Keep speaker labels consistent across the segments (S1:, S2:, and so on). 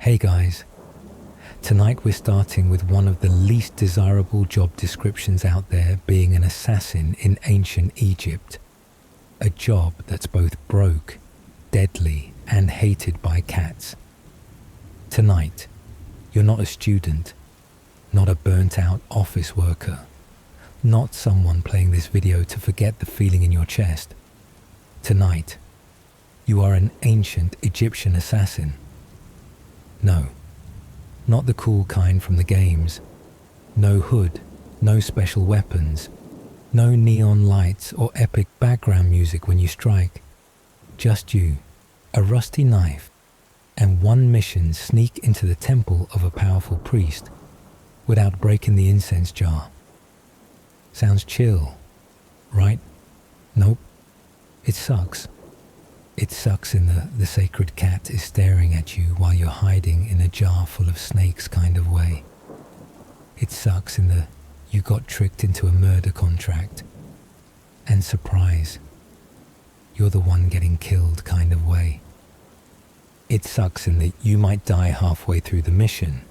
S1: Hey guys, tonight we're starting with one of the least desirable job descriptions out there, being an assassin in ancient Egypt. A job that's both broke, deadly, and hated by cats. Tonight, you're not a student, not a burnt-out office worker, not someone playing this video to forget the feeling in your chest. Tonight, you are an ancient Egyptian assassin. No, not the cool kind from the games. No hood, no special weapons, no neon lights or epic background music when you strike. Just you, a rusty knife, and one mission: sneak into the temple of a powerful priest without breaking the incense jar. Sounds chill, right? Nope, it sucks. It sucks in the sacred cat is staring at you while you're hiding in a jar full of snakes kind of way. It sucks in the you got tricked into a murder contract. And surprise, you're the one getting killed kind of way. It sucks in that you might die halfway through the mission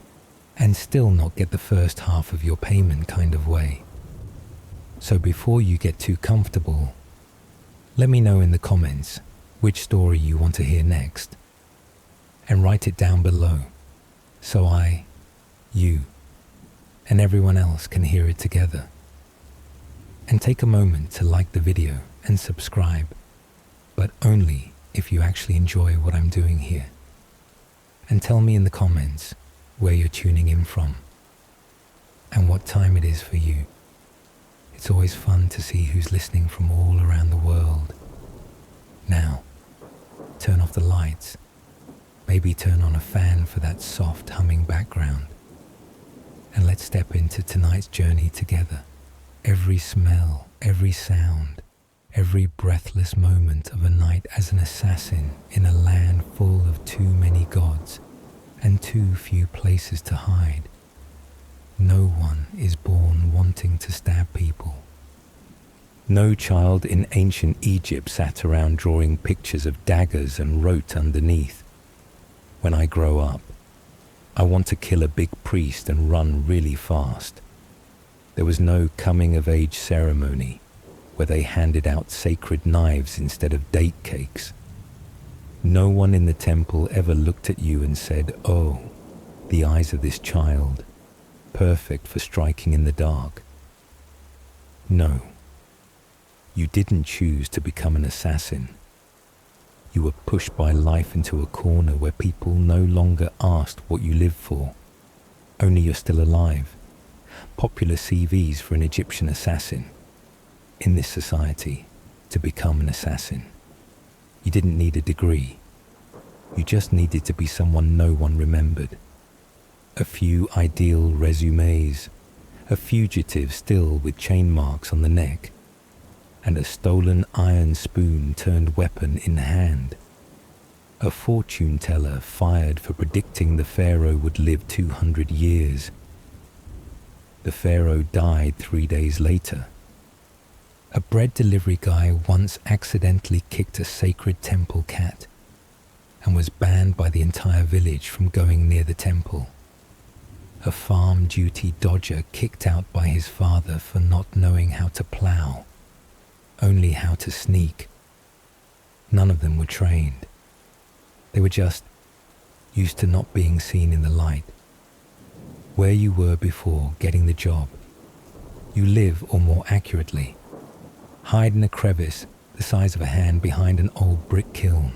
S1: and still not get the first half of your payment kind of way. So before you get too comfortable, let me know in the comments which story you want to hear next, and write it down below so I, you, and everyone else can hear it together. And take a moment to like the video and subscribe, but only if you actually enjoy what I'm doing here. And tell me in the comments where you're tuning in from and what time it is for you. It's always fun to see who's listening from all around the world. Now, turn off the lights. Maybe turn on a fan for that soft humming background. And let's step into tonight's journey together. Every smell, every sound, every breathless moment of a night as an assassin in a land full of too many gods and too few places to hide. No one is born wanting to stab people. No child in ancient Egypt sat around drawing pictures of daggers and wrote underneath, "When I grow up, I want to kill a big priest and run really fast." There was no coming-of-age ceremony where they handed out sacred knives instead of date cakes. No one in the temple ever looked at you and said, "Oh, the eyes of this child, perfect for striking in the dark." No. You didn't choose to become an assassin. You were pushed by life into a corner where people no longer asked what you lived for, only you're still alive. Popular CVs for an Egyptian assassin. In this society, to become an assassin, you didn't need a degree. You just needed to be someone no one remembered. A few ideal resumes, a fugitive still with chain marks on the neck, and a stolen iron spoon turned weapon in hand. A fortune teller fired for predicting the pharaoh would live 200 years. The pharaoh died 3 days later. A bread delivery guy once accidentally kicked a sacred temple cat and was banned by the entire village from going near the temple. A farm duty dodger kicked out by his father for not knowing how to plow, only how to sneak. None of them were trained. They were just used to not being seen in the light. Where you were before getting the job, you live, or more accurately, hide in a crevice the size of a hand behind an old brick kiln.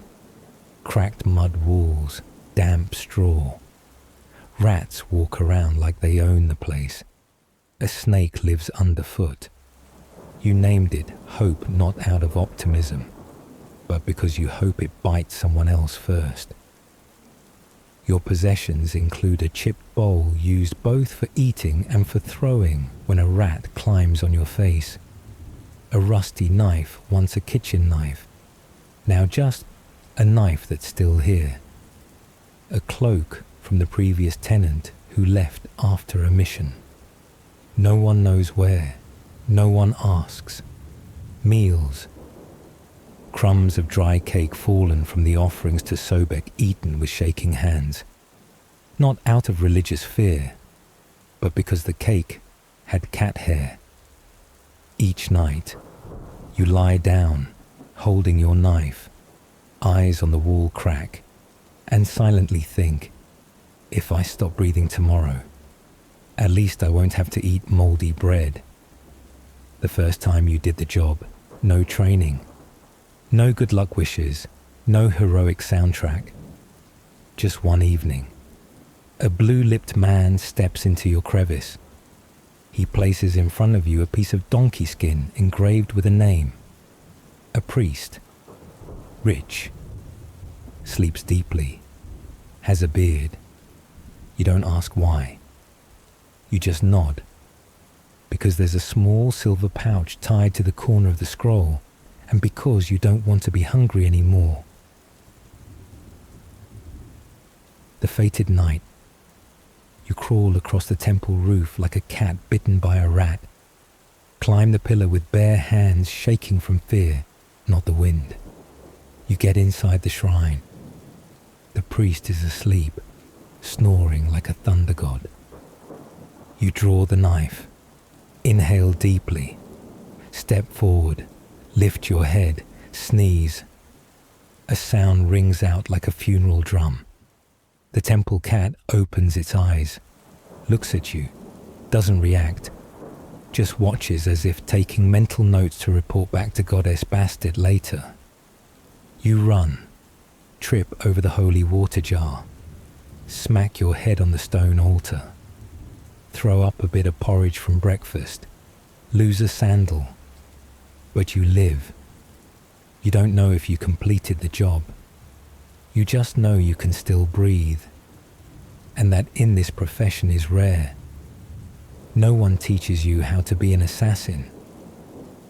S1: Cracked mud walls, damp straw. Rats walk around like they own the place. A snake lives underfoot. You named it hope, not out of optimism, but because you hope it bites someone else first. Your possessions include a chipped bowl used both for eating and for throwing when a rat climbs on your face. A rusty knife, once a kitchen knife, now just a knife that's still here. A cloak from the previous tenant who left after a mission. No one knows where. No one asks. Meals. Crumbs of dry cake fallen from the offerings to Sobek eaten with shaking hands. Not out of religious fear, but because the cake had cat hair. Each night, you lie down, holding your knife, eyes on the wall crack, and silently think, if I stop breathing tomorrow, at least I won't have to eat moldy bread. The first time you did the job, no training, no good luck wishes, no heroic soundtrack. Just one evening, a blue-lipped man steps into your crevice. He places in front of you a piece of donkey skin engraved with a name. A priest, rich, sleeps deeply, has a beard. You don't ask why. You just nod, because there's a small silver pouch tied to the corner of the scroll, and because you don't want to be hungry anymore. The fated night. You crawl across the temple roof like a cat bitten by a rat. Climb the pillar with bare hands shaking from fear, not the wind. You get inside the shrine. The priest is asleep, snoring like a thunder god. You draw the knife, inhale deeply, step forward, lift your head, sneeze. A sound rings out like a funeral drum. The temple cat opens its eyes, looks at you, doesn't react, just watches as if taking mental notes to report back to Goddess Bastard later. You run, trip over the holy water jar, smack your head on the stone altar, throw up a bit of porridge from breakfast, lose a sandal, but you live. You don't know if you completed the job. You just know you can still breathe, and that in this profession is rare. No one teaches you how to be an assassin.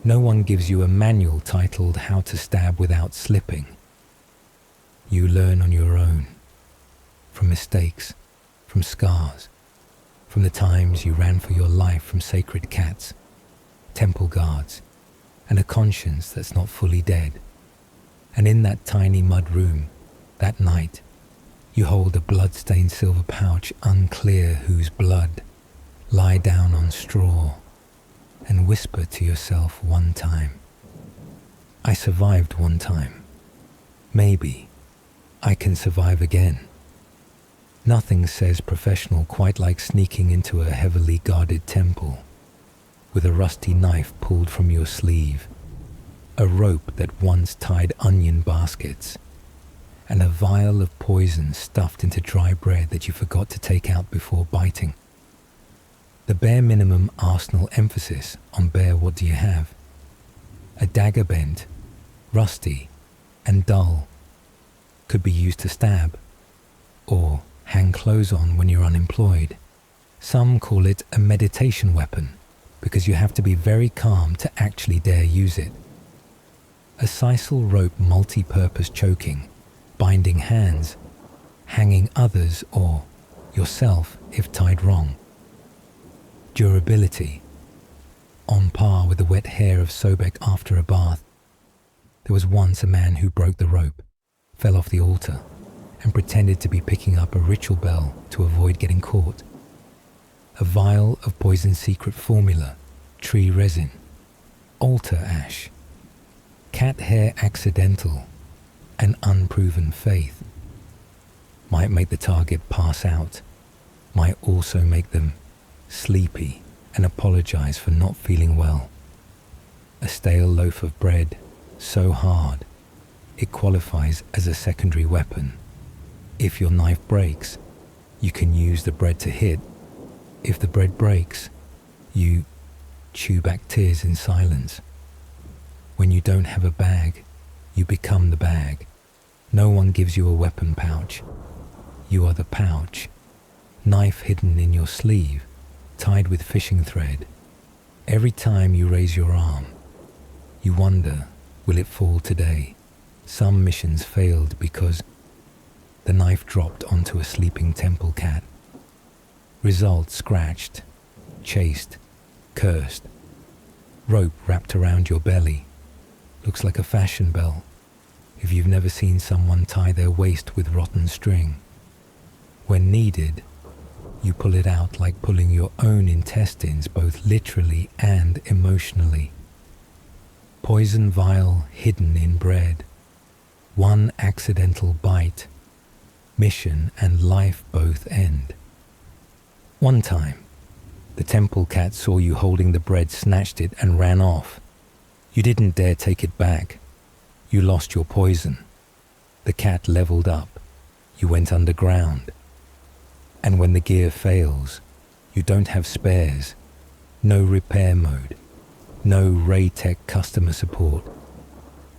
S1: No one gives you a manual titled How to Stab Without Slipping. You learn on your own, from mistakes, from scars, from the times you ran for your life from sacred cats, temple guards, and a conscience that's not fully dead. And in that tiny mud room, that night, you hold a blood-stained silver pouch unclear whose blood. Lie down on straw and whisper to yourself one time, I survived one time. Maybe I can survive again. Nothing says professional quite like sneaking into a heavily guarded temple with a rusty knife pulled from your sleeve, a rope that once tied onion baskets, and a vial of poison stuffed into dry bread that you forgot to take out before biting. The bare minimum arsenal emphasis on bare what do you have. A dagger bent, rusty, and dull, could be used to stab, or hang clothes on when you're unemployed. Some call it a meditation weapon, because you have to be very calm to actually dare use it. A sisal rope multi-purpose choking, binding hands, hanging others or yourself if tied wrong. Durability, on par with the wet hair of Sobek after a bath. There was once a man who broke the rope, fell off the altar, and pretended to be picking up a ritual bell to avoid getting caught. A vial of poison secret formula, tree resin, altar ash, cat hair accidental, and unproven faith. Might make the target pass out, might also make them sleepy and apologize for not feeling well. A stale loaf of bread, so hard, it qualifies as a secondary weapon. If your knife breaks, you can use the bread to hit. If the bread breaks, you chew back tears in silence. When you don't have a bag, you become the bag. No one gives you a weapon pouch. You are the pouch. Knife hidden in your sleeve, tied with fishing thread. Every time you raise your arm, you wonder, will it fall today? Some missions failed because the knife dropped onto a sleeping temple cat. Result scratched, chased, cursed. Rope wrapped around your belly. Looks like a fashion belt if you've never seen someone tie their waist with rotten string. When needed, you pull it out like pulling your own intestines, both literally and emotionally. Poison vial hidden in bread. One accidental bite. Mission and life both end. One time, the temple cat saw you holding the bread, snatched it and ran off. You didn't dare take it back. You lost your poison. The cat leveled up. You went underground. And when the gear fails, you don't have spares, no repair mode, no Raytech customer support.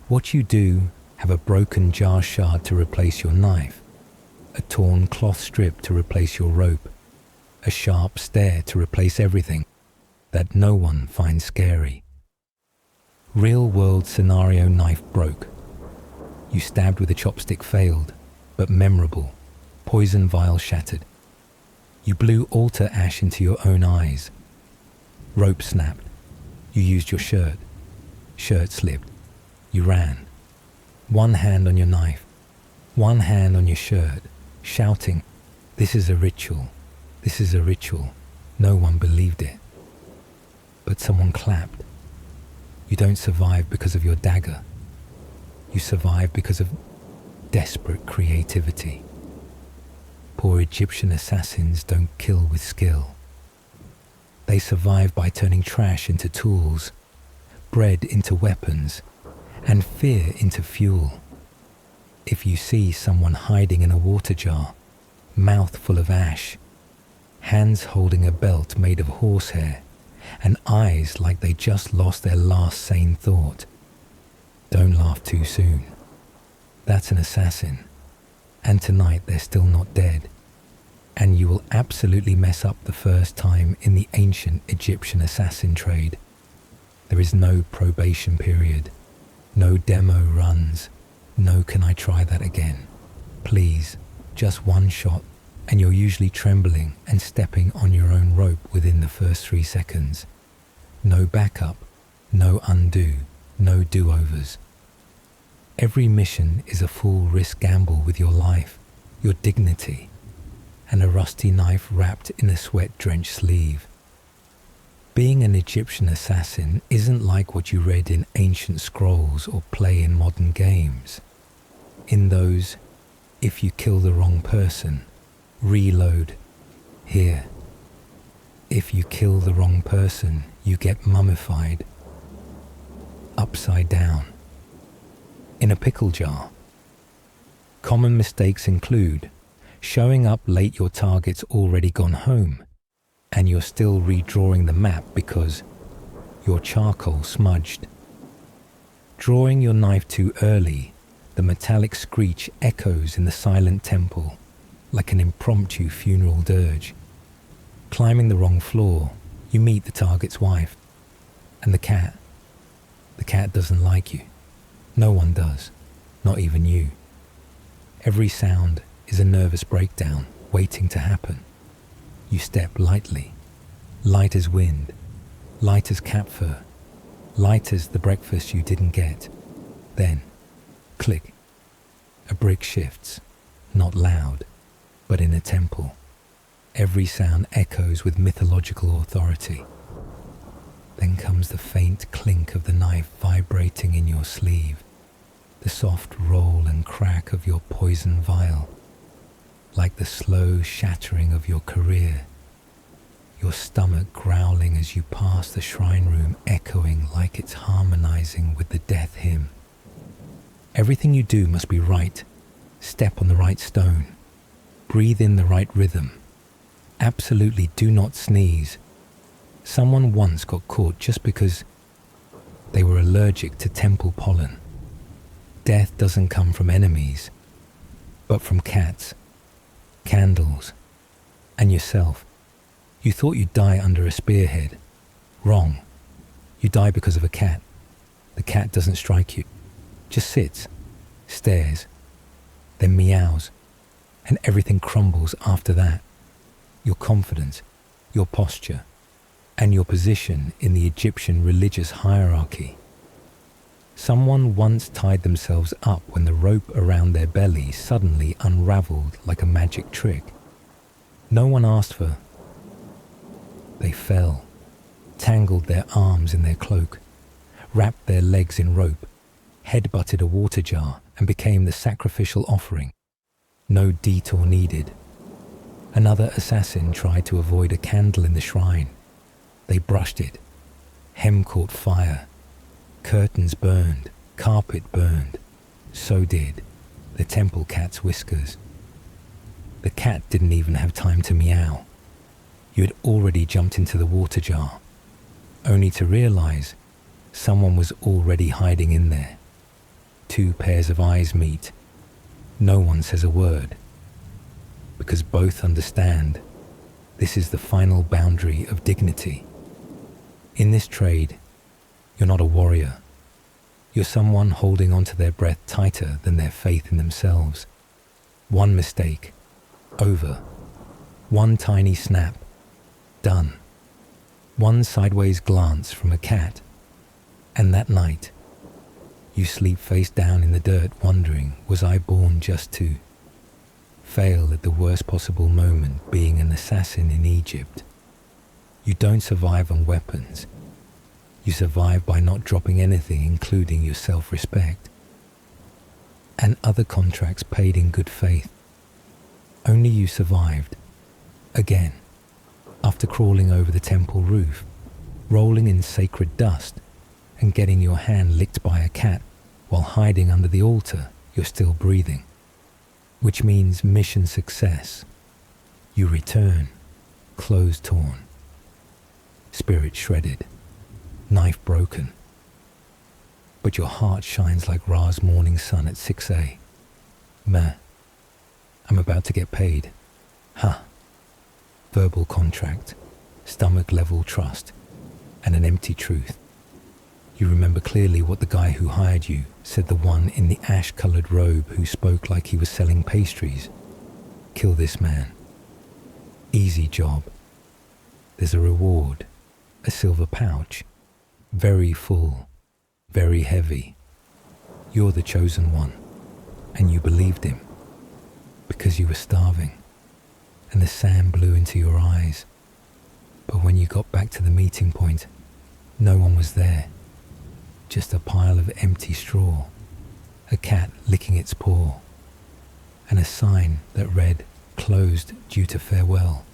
S1: What you do, have a broken jar shard to replace your knife, a torn cloth strip to replace your rope, a sharp stare to replace everything that no one finds scary. Real-world scenario: knife broke. You stabbed with a chopstick, failed, but memorable. Poison vial shattered. You blew altar ash into your own eyes. Rope snapped. You used your shirt. Shirt slipped. You ran. One hand on your knife, one hand on your shirt, shouting, "This is a ritual. This is a ritual." No one believed it. But someone clapped. You don't survive because of your dagger. You survive because of desperate creativity. Poor Egyptian assassins don't kill with skill. They survive by turning trash into tools, bread into weapons, and fear into fuel. If you see someone hiding in a water jar, mouth full of ash, hands holding a belt made of horsehair, and eyes like they just lost their last sane thought, don't laugh too soon. That's an assassin. And tonight they're still not dead. And you will absolutely mess up the first time in the ancient Egyptian assassin trade. There is no probation period, no demo runs, no "can I try that again?" Please, just one shot, and you're usually trembling and stepping on your own rope within the first 3 seconds. No backup, no undo, no do-overs. Every mission is a full risk gamble with your life, your dignity, and a rusty knife wrapped in a sweat-drenched sleeve. Being an Egyptian assassin isn't like what you read in ancient scrolls or play in modern games. In those, if you kill the wrong person, reload, here. If you kill the wrong person, you get mummified, upside down, in a pickle jar. Common mistakes include showing up late, your target's already gone home, and you're still redrawing the map because your charcoal smudged. Drawing your knife too early, the metallic screech echoes in the silent temple like an impromptu funeral dirge. Climbing the wrong floor, you meet the target's wife, and the cat. The cat doesn't like you. No one does, not even you. Every sound is a nervous breakdown waiting to happen. You step lightly, light as wind, light as cat fur, light as the breakfast you didn't get. Then, click, a brick shifts, not loud, but in a temple. Every sound echoes with mythological authority. Then comes the faint clink of the knife vibrating in your sleeve, the soft roll and crack of your poison vial, like the slow shattering of your career, your stomach growling as you pass the shrine room, echoing like it's harmonizing with the death hymn. Everything you do must be right. Step on the right stone. Breathe in the right rhythm. Absolutely do not sneeze. Someone once got caught just because they were allergic to temple pollen. Death doesn't come from enemies, but from cats, candles, and yourself. You thought you'd die under a spearhead. Wrong. You die because of a cat. The cat doesn't strike you. Just sits, stares, then meows, and everything crumbles after that. Your confidence, your posture, and your position in the Egyptian religious hierarchy. Someone once tied themselves up when the rope around their belly suddenly unraveled like a magic trick. No one asked for. They fell, tangled their arms in their cloak, wrapped their legs in rope, headbutted a water jar, and became the sacrificial offering. No detour needed. Another assassin tried to avoid a candle in the shrine. They brushed it. Hem caught fire. Curtains burned. Carpet burned. So did the temple cat's whiskers. The cat didn't even have time to meow. You had already jumped into the water jar, only to realize someone was already hiding in there. 2 pairs of eyes meet. No one says a word, because both understand this is the final boundary of dignity. In this trade, you're not a warrior. You're someone holding onto their breath tighter than their faith in themselves. One mistake, over. One tiny snap, done. One sideways glance from a cat, and that night, you sleep face down in the dirt wondering, was I born just to fail at the worst possible moment, being an assassin in Egypt? You don't survive on weapons. You survive by not dropping anything, including your self-respect. And other contracts paid in good faith. Only you survived. Again, after crawling over the temple roof, rolling in sacred dust, and getting your hand licked by a cat while hiding under the altar, you're still breathing. Which means mission success. You return, clothes torn, spirit shredded, knife broken. But your heart shines like Ra's morning sun at 6 a.m. I'm about to get paid. Ha! Verbal contract, stomach-level trust, and an empty truth. You remember clearly what the guy who hired you said, the one in the ash-colored robe who spoke like he was selling pastries. Kill this man. Easy job. There's a reward, a silver pouch. Very full, very heavy. You're the chosen one, and you believed him, because you were starving, and the sand blew into your eyes. But when you got back to the meeting point, no one was there. Just a pile of empty straw, a cat licking its paw, and a sign that read, "Closed due to farewell."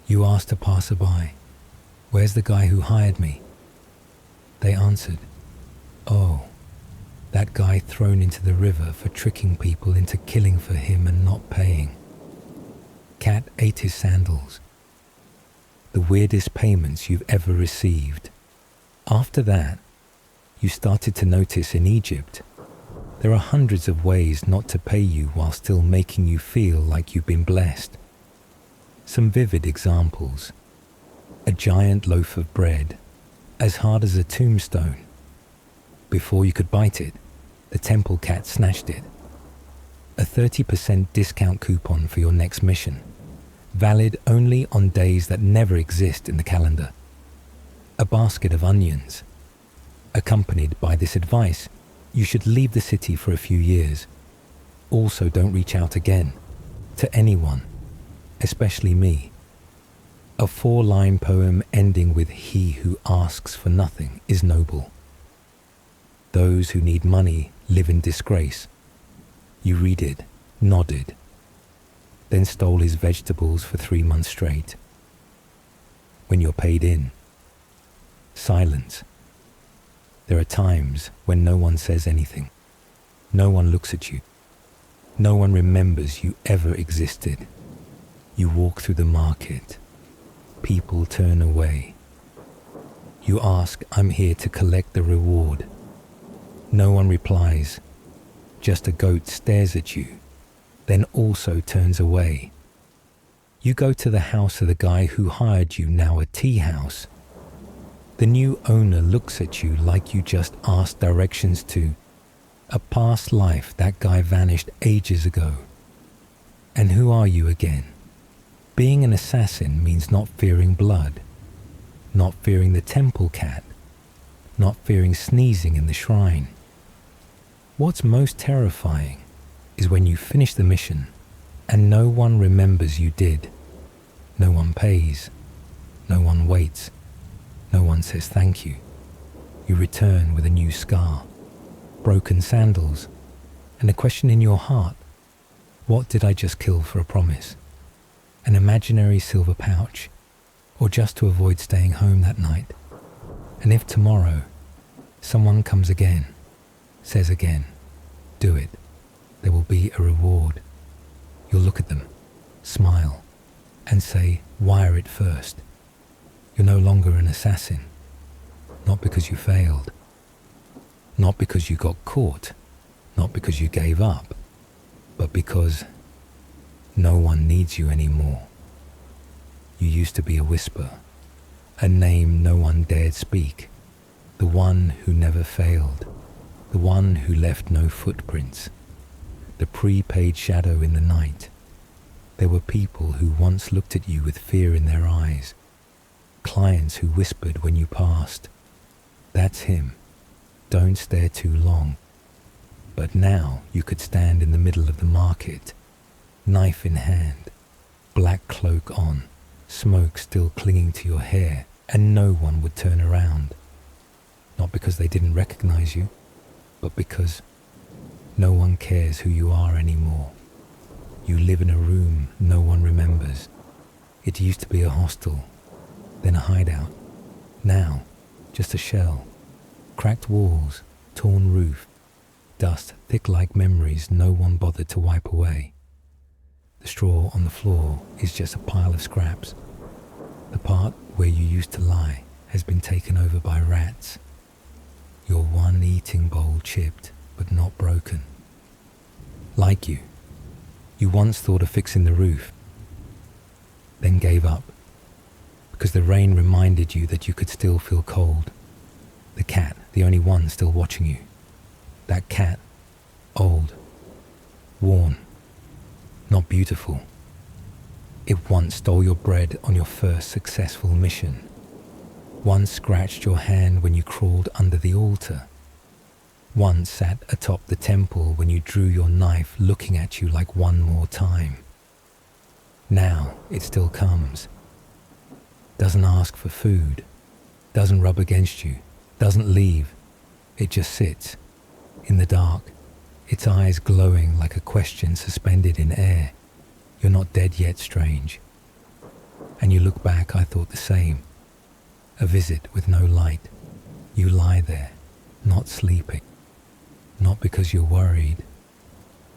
S1: You asked a passerby, "Where's the guy who hired me?" They answered, "Oh, that guy thrown into the river for tricking people into killing for him and not paying." Cat ate his sandals. The weirdest payments you've ever received. After that, you started to notice in Egypt, there are hundreds of ways not to pay you while still making you feel like you've been blessed. Some vivid examples. A giant loaf of bread, as hard as a tombstone. Before you could bite it, the temple cat snatched it. A 30% discount coupon for your next mission, valid only on days that never exist in the calendar. A basket of onions, accompanied by this advice: you should leave the city for a few years. Also, don't reach out again to anyone, especially me. A 4-line poem ending with "He who asks for nothing is noble." Those who need money live in disgrace. You read it, nodded, then stole his vegetables for 3 months straight. When you're paid in, silence. There are times when no one says anything. No one looks at you. No one remembers you ever existed. You walk through the market. People turn away. You ask, "I'm here to collect the reward." No one replies. Just a goat stares at you, then also turns away. You go to the house of the guy who hired you, now a tea house. The new owner looks at you like you just asked directions to a past life that guy vanished ages ago. And who are you again? Being an assassin means not fearing blood, not fearing the temple cat, not fearing sneezing in the shrine. What's most terrifying is when you finish the mission and no one remembers you did. No one pays. No one waits. No one says thank you. You return with a new scar, broken sandals, and a question in your heart. What did I just kill for a promise? An imaginary silver pouch, or just to avoid staying home that night? And if tomorrow someone comes again, says again, do it, there will be a reward. You'll look at them, smile, and say, wire it first. You're no longer an assassin, not because you failed, not because you got caught, not because you gave up, but because no one needs you anymore. You used to be a whisper, a name no one dared speak, the one who never failed, the one who left no footprints, the prepaid shadow in the night. There were people who once looked at you with fear in their eyes, clients who whispered when you passed, "That's him, don't stare too long." But now you could stand in the middle of the market, knife in hand, black cloak on, smoke still clinging to your hair, and no one would turn around. Not because they didn't recognize you, but because no one cares who you are anymore. You live in a room no one remembers. It used to be a hostel, then a hideout. Now, just a shell. Cracked walls, torn roof, dust thick like memories no one bothered to wipe away. The straw on the floor is just a pile of scraps. The part where you used to lie has been taken over by rats. Your one eating bowl chipped, but not broken. Like you once thought of fixing the roof, then gave up, because the rain reminded you that you could still feel cold. The cat, the only one still watching you. That cat, old, worn, not beautiful. It once stole your bread on your first successful mission. Once scratched your hand when you crawled under the altar. Once sat atop the temple when you drew your knife looking at you like one more time. Now it still comes. Doesn't ask for food. Doesn't rub against you. Doesn't leave. It just sits in the dark, its eyes glowing like a question suspended in air. You're not dead yet, strange. And you look back, I thought the same. A visit with no light. You lie there, not sleeping. Not because you're worried,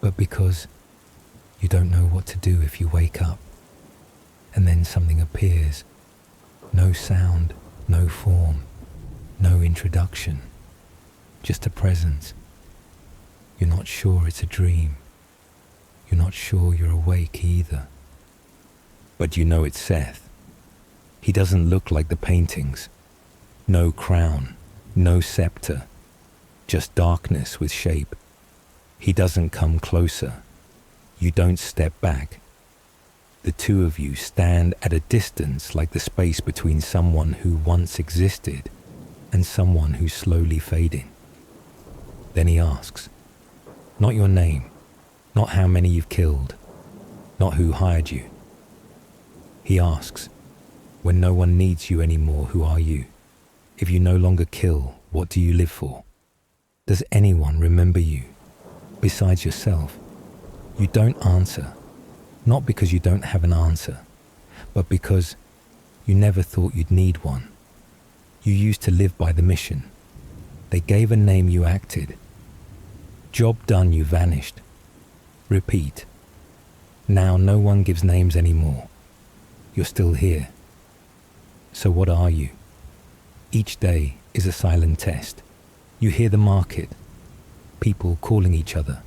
S1: but because you don't know what to do if you wake up. And then something appears. No sound, no form, no introduction. Just a presence. You're not sure it's a dream. You're not sure you're awake either. But you know it's Seth. He doesn't look like the paintings. No crown, no scepter. Just darkness with shape. He doesn't come closer. You don't step back. The two of you stand at a distance like the space between someone who once existed and someone who's slowly fading. Then he asks, not your name, not how many you've killed, not who hired you. He asks, when no one needs you anymore, who are you? If you no longer kill, what do you live for? Does anyone remember you, besides yourself? You don't answer, not because you don't have an answer, but because you never thought you'd need one. You used to live by the mission. They gave a name, you acted. Job done, you vanished. Repeat. Now no one gives names anymore. You're still here. So what are you? Each day is a silent test. You hear the market, people calling each other,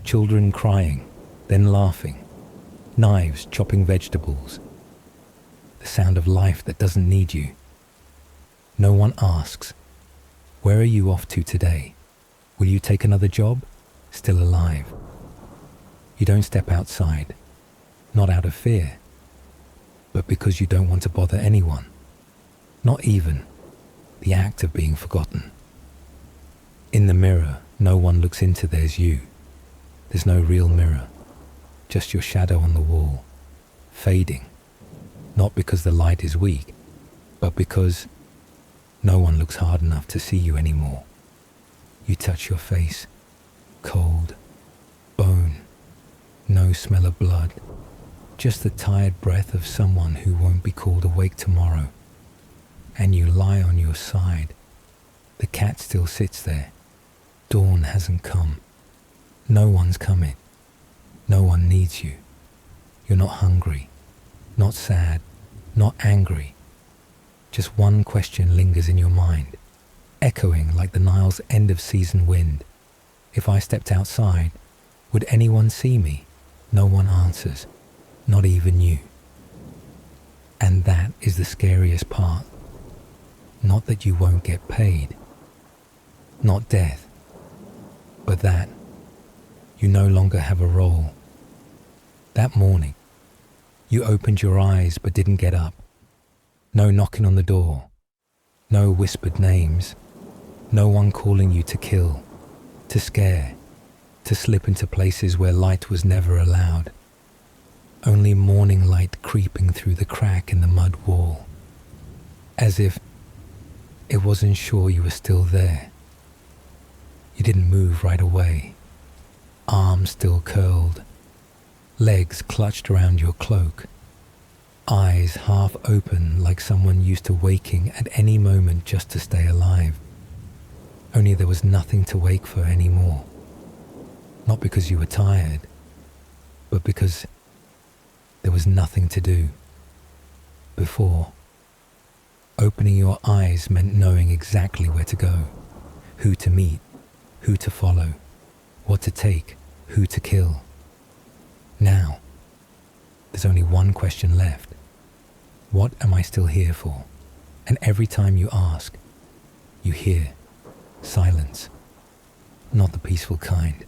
S1: children crying, then laughing, knives chopping vegetables, the sound of life that doesn't need you. No one asks, where are you off to today? Will you take another job? Still alive. You don't step outside, not out of fear, but because you don't want to bother anyone, not even the act of being forgotten. In the mirror, no one looks into there's you. There's no real mirror, just your shadow on the wall, fading, not because the light is weak, but because no one looks hard enough to see you anymore. You touch your face, cold, bone, no smell of blood, just the tired breath of someone who won't be called awake tomorrow. And you lie on your side. The cat still sits there. Dawn hasn't come. No one's coming. No one needs you. You're not hungry, not sad, not angry. Just one question lingers in your mind, echoing like the Nile's end-of-season wind. If I stepped outside, would anyone see me? No one answers, not even you. And that is the scariest part. Not that you won't get paid, not death, but that you no longer have a role. That morning, you opened your eyes but didn't get up. No knocking on the door, no whispered names, no one calling you to kill, to scare, to slip into places where light was never allowed. Only morning light creeping through the crack in the mud wall, as if it wasn't sure you were still there. You didn't move right away, arms still curled, legs clutched around your cloak, eyes half open like someone used to waking at any moment just to stay alive. Only there was nothing to wake for anymore. Not because you were tired, but because there was nothing to do. Before, opening your eyes meant knowing exactly where to go, who to meet, who to follow, what to take, who to kill. Now, there's only one question left. What am I still here for? And every time you ask, you hear silence. Not the peaceful kind.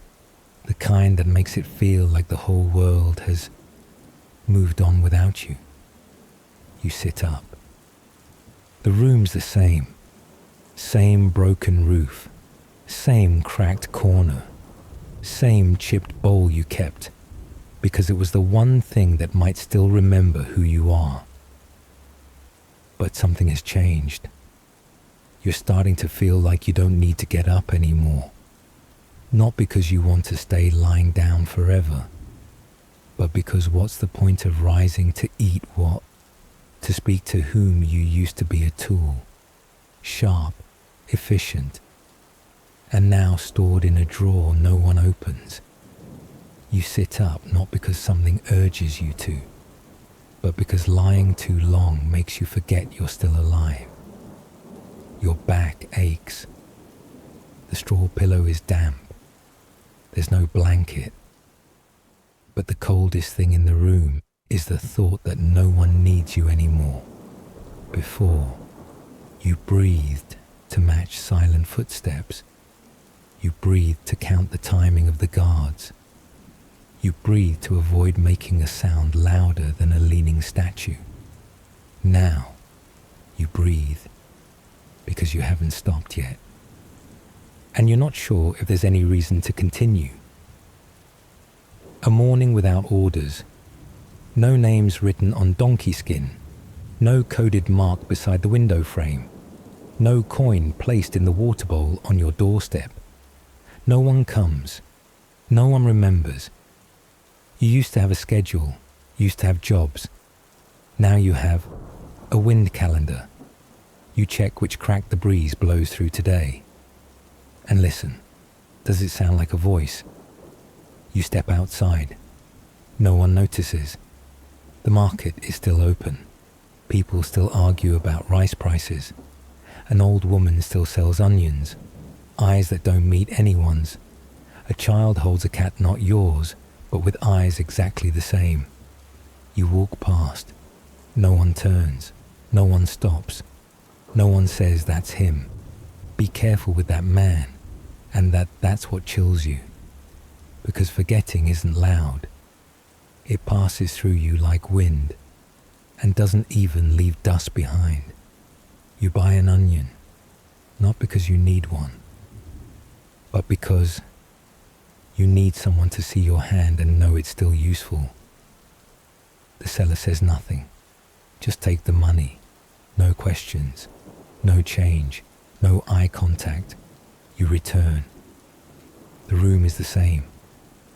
S1: The kind that makes it feel like the whole world has moved on without you. You sit up. The room's the same. Same broken roof. Same cracked corner. Same chipped bowl you kept, because it was the one thing that might still remember who you are. But something has changed. You're starting to feel like you don't need to get up anymore. Not because you want to stay lying down forever, but because what's the point of rising to eat what? To speak to whom you used to be a tool, sharp, efficient, and now stored in a drawer no one opens. You sit up not because something urges you to, but because lying too long makes you forget you're still alive. Your back aches. The straw pillow is damp. There's no blanket. But the coldest thing in the room is the thought that no one needs you anymore. Before, you breathed to match silent footsteps. You breathed to count the timing of the guards. You breathed to avoid making a sound louder than a leaning statue. Now, you breathe because you haven't stopped yet. And you're not sure if there's any reason to continue. A morning without orders. No names written on donkey skin. No coded mark beside the window frame. No coin placed in the water bowl on your doorstep. No one comes. No one remembers. You used to have a schedule. Used to have jobs. Now you have a wind calendar. You check which crack the breeze blows through today. And listen, does it sound like a voice? You step outside. No one notices. The market is still open. People still argue about rice prices. An old woman still sells onions. Eyes that don't meet anyone's. A child holds a cat not yours, but with eyes exactly the same. You walk past. No one turns. No one stops. No one says that's him. Be careful with that man, and that's what chills you. Because forgetting isn't loud. It passes through you like wind, and doesn't even leave dust behind. You buy an onion, not because you need one, but because you need someone to see your hand and know it's still useful. The seller says nothing, Just take the money. No questions. No change. No eye contact. You return. The room is the same.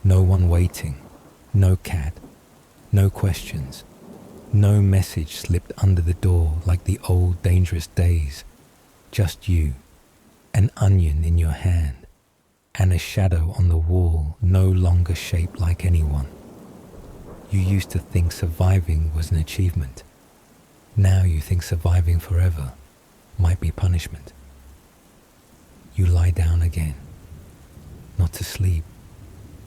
S1: No one waiting. No cat. No questions. No message slipped under the door like the old dangerous days. Just you, an onion in your hand, and a shadow on the wall no longer shaped like anyone. You used to think surviving was an achievement. Now you think surviving forever might be punishment. You lie down again, not to sleep,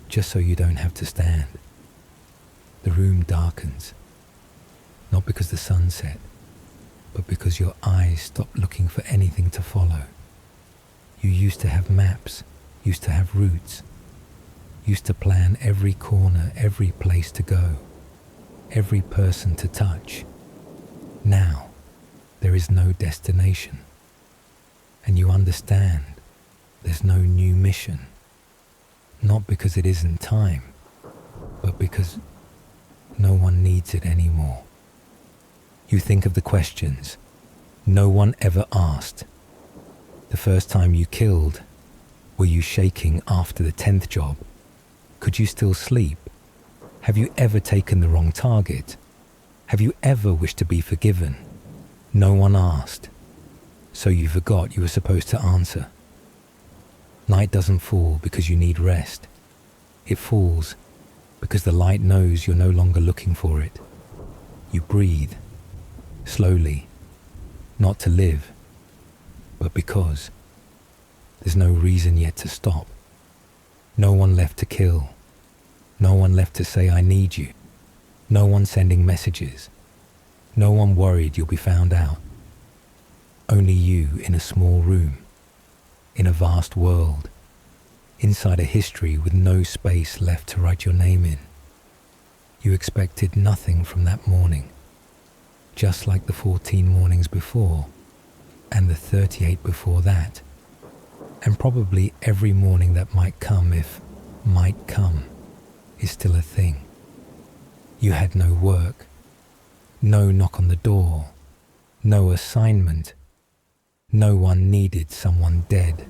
S1: just so you don't have to stand. The room darkens, not because the sun set, but because your eyes stop looking for anything to follow. You used to have maps, used to have routes, used to plan every corner, every place to go, every person to touch. Now, there is no destination, and you understand there's no new mission, not because it isn't time, but because no one needs it anymore. You think of the questions no one ever asked. The first time you killed, were you shaking after the 10th job? Could you still sleep? Have you ever taken the wrong target? Have you ever wished to be forgiven? No one asked, so you forgot you were supposed to answer. Night doesn't fall because you need rest. It falls because the light knows you're no longer looking for it. You breathe, slowly, not to live, but because. There's no reason yet to stop. No one left to kill. No one left to say I need you. No one sending messages. No one worried you'll be found out. Only you in a small room, in a vast world, inside a history with no space left to write your name in. You expected nothing from that morning, just like the 14 mornings before, and the 38 before that, and probably every morning that might come, if might come, is still a thing. You had no work, no knock on the door, no assignment. No one needed someone dead.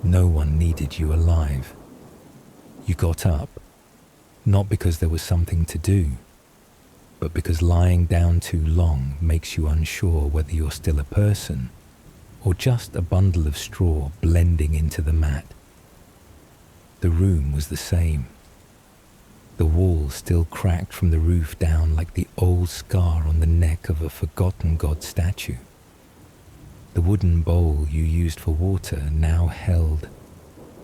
S1: No one needed you alive. You got up, not because there was something to do, but because lying down too long makes you unsure whether you're still a person or just a bundle of straw blending into the mat. The room was the same. The wall still cracked from the roof down like the old scar on the neck of a forgotten god statue. The wooden bowl you used for water now held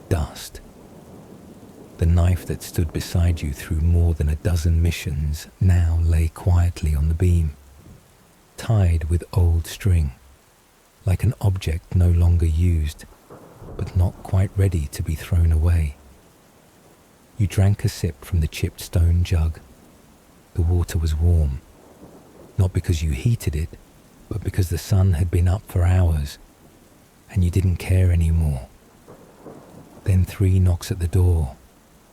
S1: dust. The knife that stood beside you through more than a dozen missions now lay quietly on the beam, tied with old string, like an object no longer used, but not quite ready to be thrown away. You drank a sip from the chipped stone jug. The water was warm, not because you heated it, but because the sun had been up for hours, and you didn't care anymore. Then 3 knocks at the door,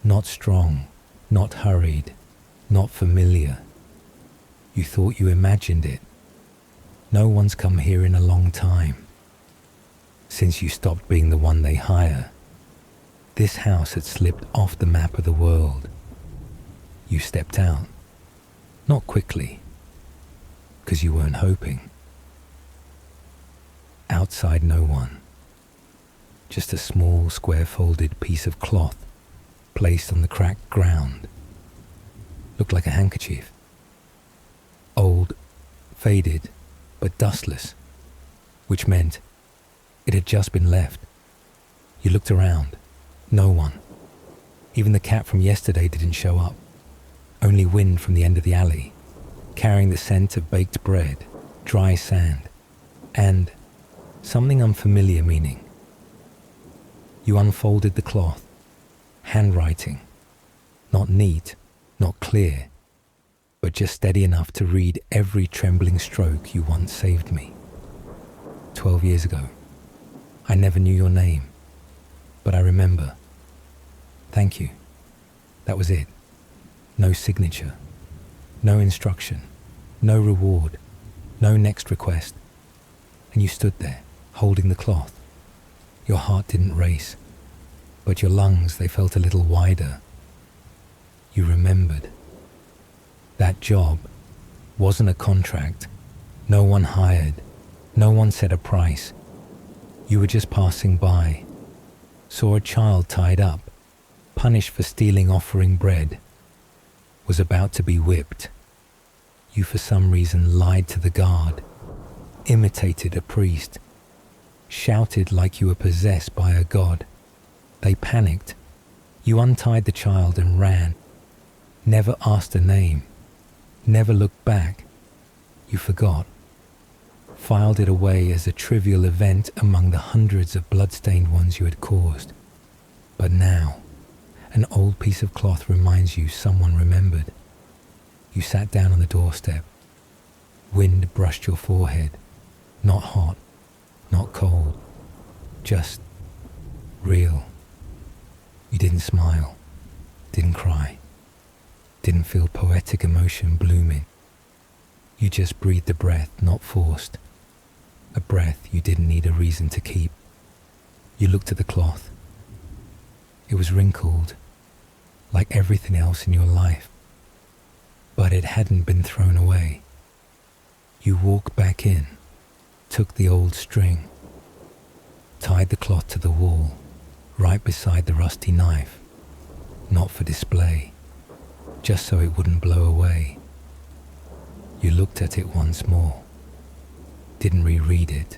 S1: not strong, not hurried, not familiar. You thought you imagined it. No one's come here in a long time. Since you stopped being the one they hire, this house had slipped off the map of the world. You stepped out, not quickly, because you weren't hoping. Outside, no one. Just a small, square-folded piece of cloth placed on the cracked ground. Looked like a handkerchief. Old, faded, but dustless, which meant it had just been left. You looked around. No one. Even the cat from yesterday didn't show up. Only wind from the end of the alley, carrying the scent of baked bread, dry sand, and something unfamiliar meaning. You unfolded the cloth, handwriting, not neat, not clear, but just steady enough to read every trembling stroke you once saved me. 12 years ago, I never knew your name, but I remember. Thank you. That was it. No signature, no instruction, No reward, no next request. And you stood there, holding the cloth. Your heart didn't race, but your lungs, they felt a little wider. You remembered. That job wasn't a contract. No one hired. No one set a price. You were just passing by, saw a child tied up, punished for stealing offering bread, was about to be whipped. You for some reason lied to the guard, imitated a priest, shouted like you were possessed by a god. They panicked. You untied the child and ran, never asked a name, never looked back. You forgot, filed it away as a trivial event among the hundreds of blood-stained ones you had caused. But now, an old piece of cloth reminds you someone remembered. You sat down on the doorstep. Wind brushed your forehead. Not hot, not cold, just real. You didn't smile, didn't cry, didn't feel poetic emotion blooming. You just breathed a breath not forced, a breath you didn't need a reason to keep. You looked at the cloth. It was wrinkled, like everything else in your life, but it hadn't been thrown away. You walked back in, took the old string, tied the cloth to the wall, right beside the rusty knife, not for display, just so it wouldn't blow away. You looked at it once more, didn't reread it.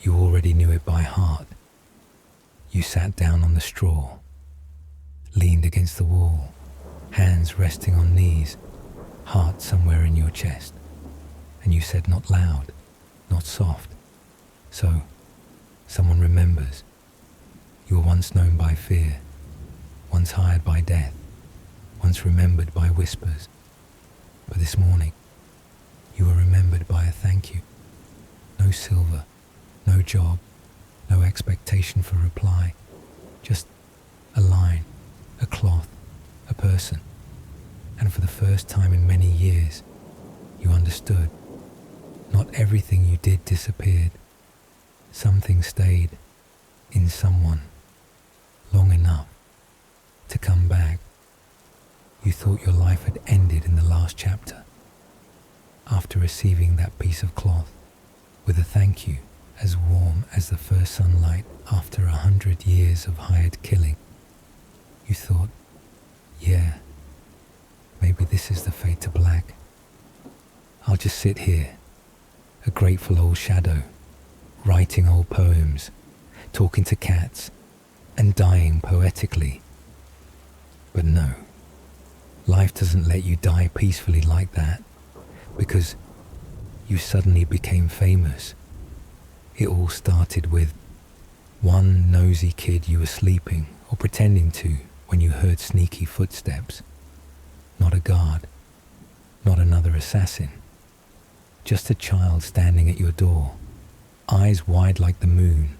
S1: You already knew it by heart. You sat down on the straw, leaned against the wall, hands resting on knees, heart somewhere in your chest, and you said not loud, not soft. So, someone remembers. You were once known by fear, once hired by death, once remembered by whispers. But this morning, you were remembered by a thank you. No silver, no job, no expectation for reply. Just a line, a cloth, a person. And for the first time in many years, you understood. Not everything you did disappeared. Something stayed in someone long enough to come back. You thought your life had ended in the last chapter. After receiving that piece of cloth, with a thank you as warm as the first sunlight after 100 years of hired killing, you thought, yeah, maybe this is the fade to black. I'll just sit here, a grateful old shadow, writing old poems, talking to cats, and dying poetically. But no, life doesn't let you die peacefully like that, because you suddenly became famous. It all started with one nosy kid you were sleeping or pretending to when you heard sneaky footsteps. Not a guard, not another assassin, just a child standing at your door, eyes wide like the moon,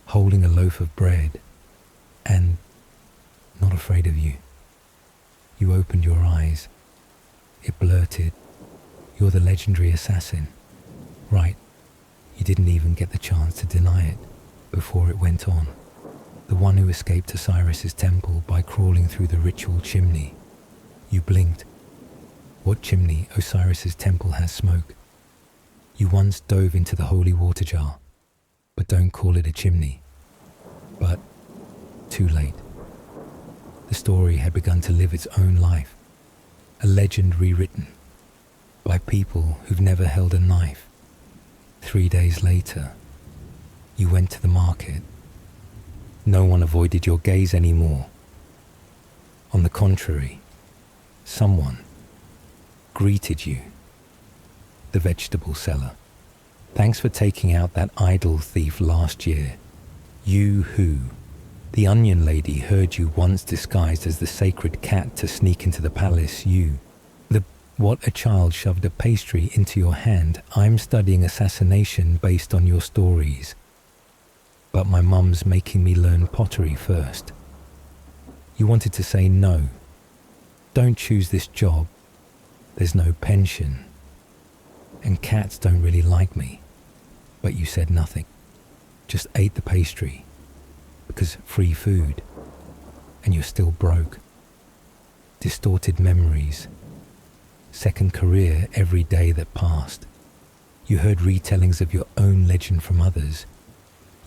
S1: holding a loaf of bread, and not afraid of you. You opened your eyes. It blurted, "You're the legendary assassin." Right, you didn't even get the chance to deny it before it went on. The one who escaped Osiris's temple by crawling through the ritual chimney. You blinked. What chimney? Osiris's temple has smoke. You once dove into the holy water jar, but don't call it a chimney. But too late. The story had begun to live its own life, a legend rewritten by people who've never held a knife. 3 days later, you went to the market. No one avoided your gaze anymore. On the contrary, someone greeted you. The vegetable seller. "Thanks for taking out that idol thief last year. You who, the onion lady, heard you once disguised as the sacred cat to sneak into the palace. You, what a child shoved a pastry into your hand. I'm studying assassination based on your stories. But my mum's making me learn pottery first." You wanted to say no. Don't choose this job. There's no pension, and cats don't really like me. But you said nothing. Just ate the pastry. Because free food. And you're still broke. Distorted memories. Second career every day that passed. You heard retellings of your own legend from others.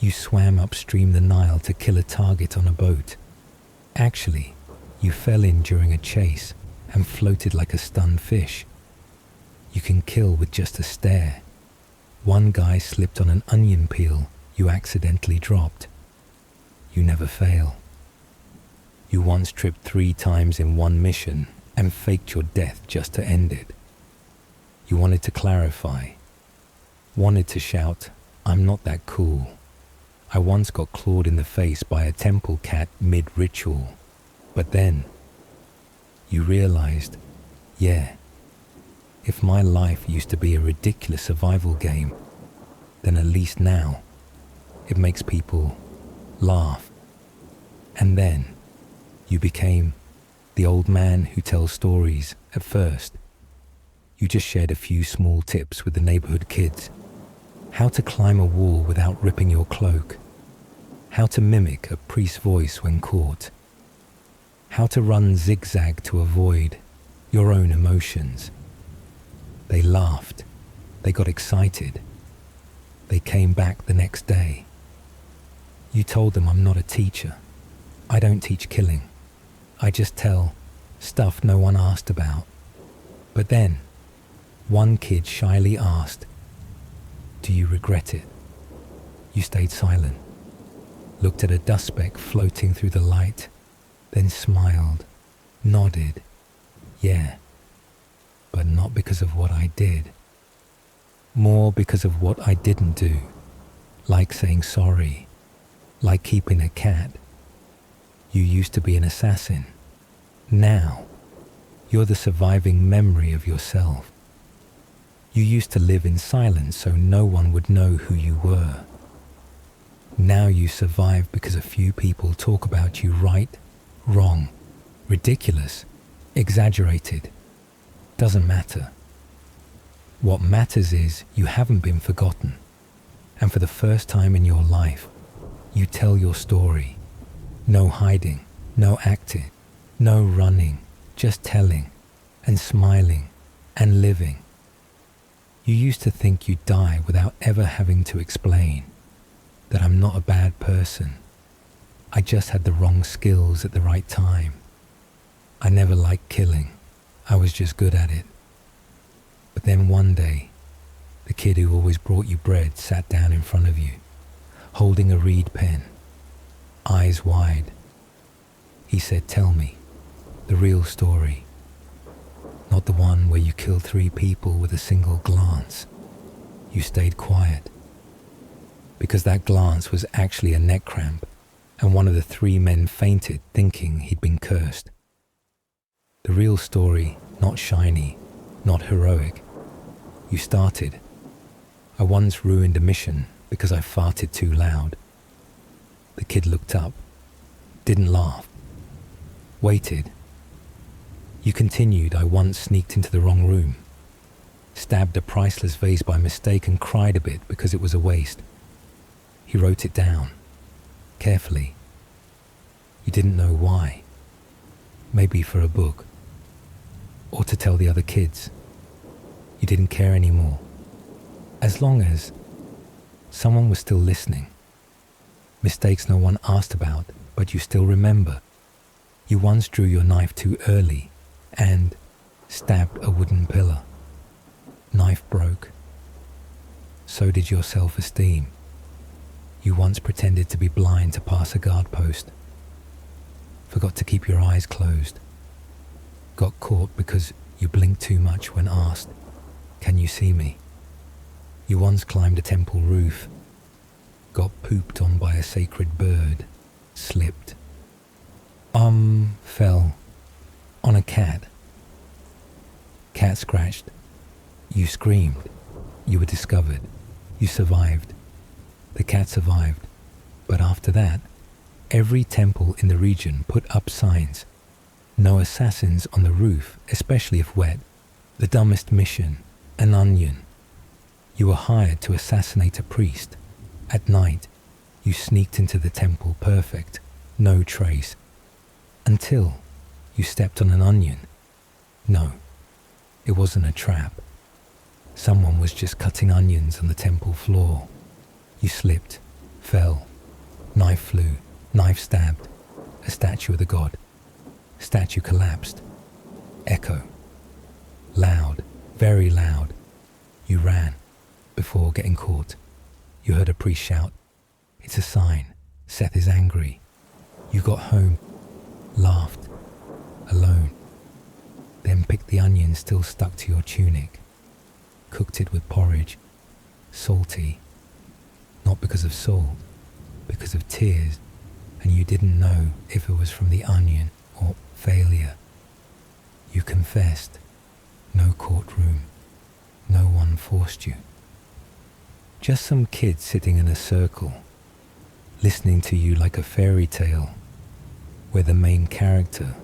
S1: You swam upstream the Nile to kill a target on a boat. Actually, you fell in during a chase and floated like a stunned fish. You can kill with just a stare. One guy slipped on an onion peel you accidentally dropped. You never fail. You once tripped 3 times in one mission and faked your death just to end it. You wanted to clarify. Wanted to shout, "I'm not that cool." I once got clawed in the face by a temple cat mid-ritual. But then, you realized, yeah, if my life used to be a ridiculous survival game, then at least now, it makes people laugh. And then, you became the old man who tells stories at first. You just shared a few small tips with the neighborhood kids. How to climb a wall without ripping your cloak. How to mimic a priest's voice when caught. How to run zigzag to avoid your own emotions. They laughed. They got excited. They came back the next day. You told them, "I'm not a teacher. I don't teach killing. I just tell stuff no one asked about." But then, one kid shyly asked, "Do you regret it?" You stayed silent, looked at a dust speck floating through the light, then smiled, nodded. "Yeah, but not because of what I did. More because of what I didn't do, like saying sorry, like keeping a cat. You used to be an assassin. Now, you're the surviving memory of yourself. You used to live in silence so no one would know who you were. Now you survive because a few people talk about you right, wrong, ridiculous, exaggerated. Doesn't matter. What matters is you haven't been forgotten. And for the first time in your life, you tell your story. No hiding, no acting, no running, just telling and smiling and living. You used to think you'd die without ever having to explain that I'm not a bad person. I just had the wrong skills at the right time. I never liked killing. I was just good at it. But then one day, the kid who always brought you bread sat down in front of you, holding a reed pen, eyes wide. He said, "Tell me, the real story. Not the one where you killed 3 people with a single glance." You stayed quiet, because that glance was actually a neck cramp, and one of the 3 men fainted thinking he'd been cursed. The real story, not shiny, not heroic. You started. "I once ruined a mission because I farted too loud." The kid looked up, didn't laugh, waited. You continued, "I once sneaked into the wrong room, stabbed a priceless vase by mistake and cried a bit because it was a waste." He wrote it down, carefully. You didn't know why. Maybe for a book, or to tell the other kids. You didn't care anymore. As long as someone was still listening. Mistakes no one asked about, but you still remember. You once drew your knife too early and stabbed a wooden pillar. Knife broke. So did your self-esteem. You once pretended to be blind to pass a guard post. Forgot to keep your eyes closed. Got caught because you blinked too much when asked, "Can you see me?" You once climbed a temple roof. Got pooped on by a sacred bird. Slipped. Fell. On a cat. Cat scratched. You screamed. You were discovered. You survived. The cat survived. But after that, every temple in the region put up signs. No assassins on the roof, especially if wet. The dumbest mission, an onion. You were hired to assassinate a priest. At night, you sneaked into the temple perfect, no trace, until you stepped on an onion. No, it wasn't a trap. Someone was just cutting onions on the temple floor. You slipped, fell, knife flew, knife stabbed, a statue of the god. Statue collapsed. Echo. Loud, very loud. You ran before getting caught. You heard a priest shout, "It's a sign. Seth is angry." You got home, laughed, alone. Then picked the onion still stuck to your tunic, cooked it with porridge, salty, not because of salt, because of tears, and you didn't know if it was from the onion or failure. You confessed. No courtroom. No one forced you. Just some kids sitting in a circle, listening to you like a fairy tale, where the main character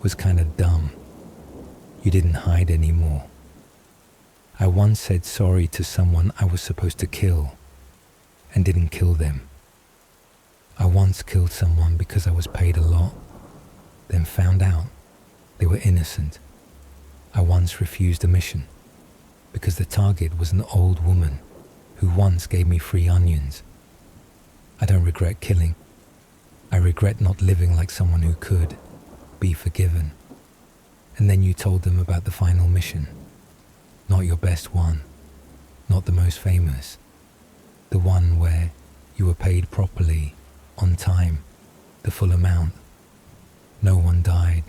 S1: was kind of dumb. You didn't hide anymore. I once said sorry to someone I was supposed to kill and didn't kill them. I once killed someone because I was paid a lot, then found out they were innocent. I once refused a mission because the target was an old woman who once gave me free onions. I don't regret killing. I regret not living like someone who could be forgiven. And then you told them about the final mission. Not your best one, not the most famous. The one where you were paid properly, on time, the full amount. No one died.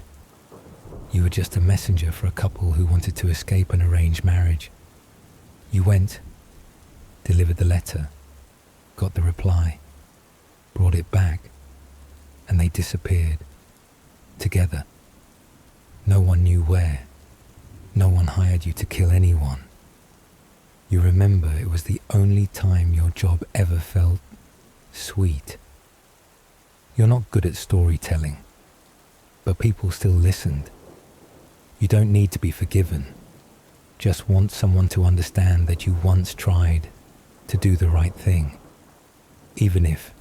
S1: You were just a messenger for a couple who wanted to escape an arranged marriage. You went, delivered the letter, got the reply, brought it back, and they disappeared, together. No one knew where. No one hired you to kill anyone. You remember it was the only time your job ever felt sweet. You're not good at storytelling, but people still listened. You don't need to be forgiven. Just want someone to understand that you once tried to do the right thing, even if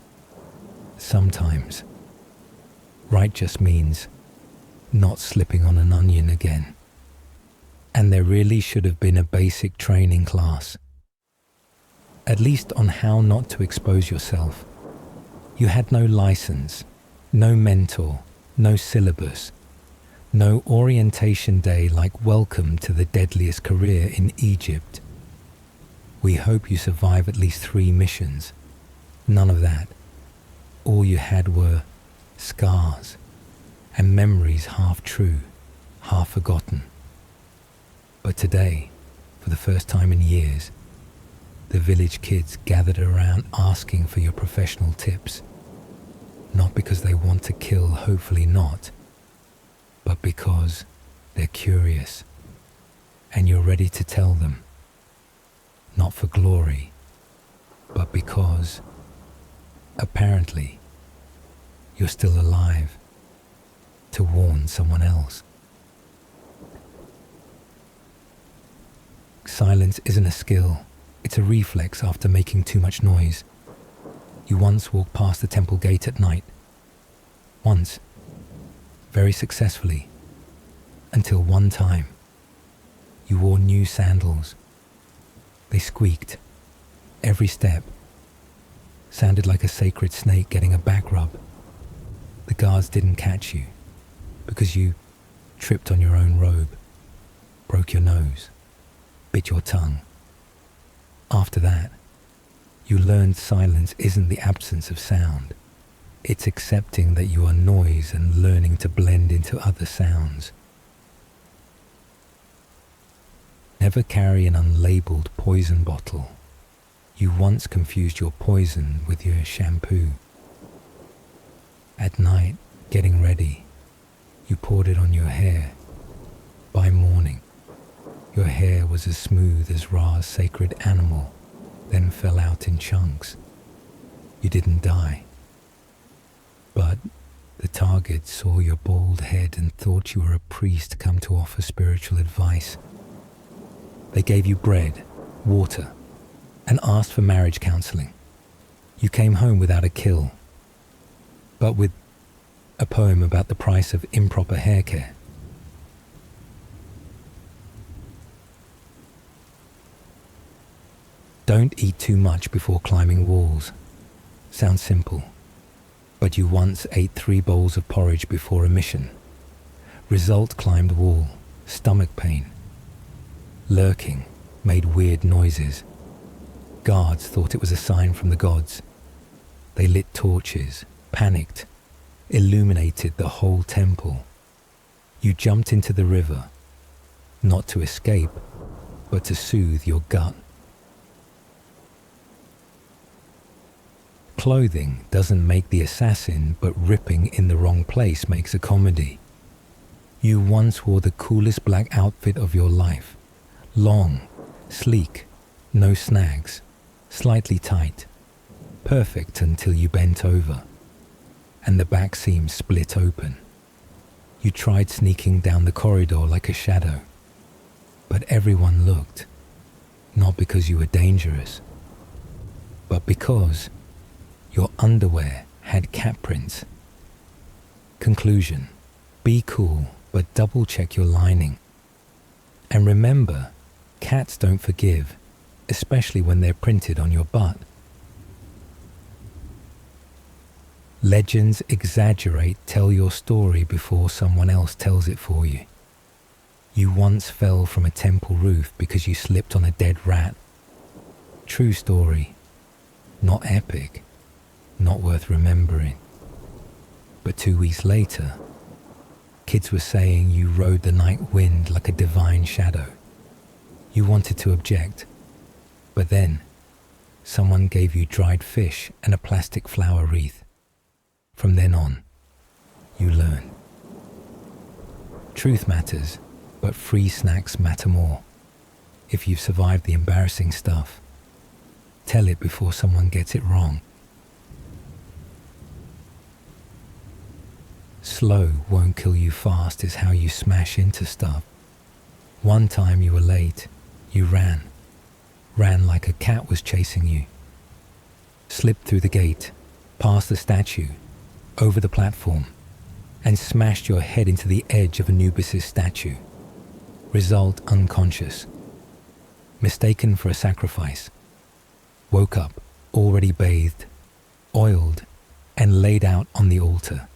S1: sometimes right just means not slipping on an onion again. And there really should have been a basic training class, at least on how not to expose yourself. You had no license, no mentor, no syllabus, no orientation day like welcome to the deadliest career in Egypt. We hope you survive at least 3 missions. None of that. All you had were scars and memories half true, half forgotten. But today, for the first time in years, the village kids gathered around asking for your professional tips. Not because they want to kill, hopefully not, but because they're curious and you're ready to tell them. Not for glory, but because, apparently, you're still alive to warn someone else. Silence isn't a skill, it's a reflex after making too much noise. You once walked past the temple gate at night. Once, very successfully, until one time, you wore new sandals. They squeaked, every step, sounded like a sacred snake getting a back rub. The guards didn't catch you, because you tripped on your own robe, broke your nose, bit your tongue. After that, you learned silence isn't the absence of sound. It's accepting that you are noise and learning to blend into other sounds. Never carry an unlabeled poison bottle. You once confused your poison with your shampoo. At night, getting ready, you poured it on your hair. By morning, your hair was as smooth as Ra's sacred animal, then fell out in chunks. You didn't die. But the target saw your bald head and thought you were a priest come to offer spiritual advice. They gave you bread, water, and asked for marriage counseling. You came home without a kill, but with a poem about the price of improper hair care. Don't eat too much before climbing walls. Sounds simple, but you once ate 3 bowls of porridge before a mission. Result: climbed wall, stomach pain. Lurking, made weird noises. Guards thought it was a sign from the gods. They lit torches, panicked, illuminated the whole temple. You jumped into the river, not to escape, but to soothe your gut. Clothing doesn't make the assassin, but ripping in the wrong place makes a comedy. You once wore the coolest black outfit of your life. Long, sleek, no snags, slightly tight. Perfect until you bent over, and the back seam split open. You tried sneaking down the corridor like a shadow, but everyone looked, not because you were dangerous, but because your underwear had cat prints. Conclusion: be cool, but double check your lining. And remember, cats don't forgive, especially when they're printed on your butt. Legends exaggerate, tell your story before someone else tells it for you. You once fell from a temple roof because you slipped on a dead rat. True story, not epic, not worth remembering. But 2 weeks later, kids were saying you rode the night wind like a divine shadow. You wanted to object, but then someone gave you dried fish and a plastic flower wreath. From then on, you learn. Truth matters, but free snacks matter more. If you've survived the embarrassing stuff, tell it before someone gets it wrong. Slow won't kill you fast is how you smash into stuff. One time you were late, you ran like a cat was chasing you. Slipped through the gate, past the statue, over the platform, and smashed your head into the edge of Anubis' statue. Result: unconscious. Mistaken for a sacrifice. Woke up, already bathed, oiled, and laid out on the altar.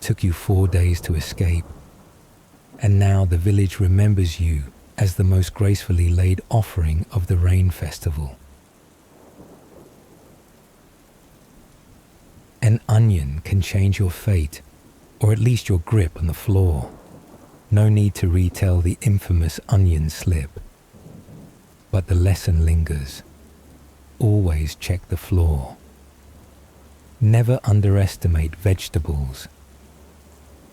S1: Took you 4 days to escape, and now the village remembers you as the most gracefully laid offering of the rain festival. An onion can change your fate, or at least your grip on the floor. No need to retell the infamous onion slip. But the lesson lingers. Always check the floor. Never underestimate vegetables.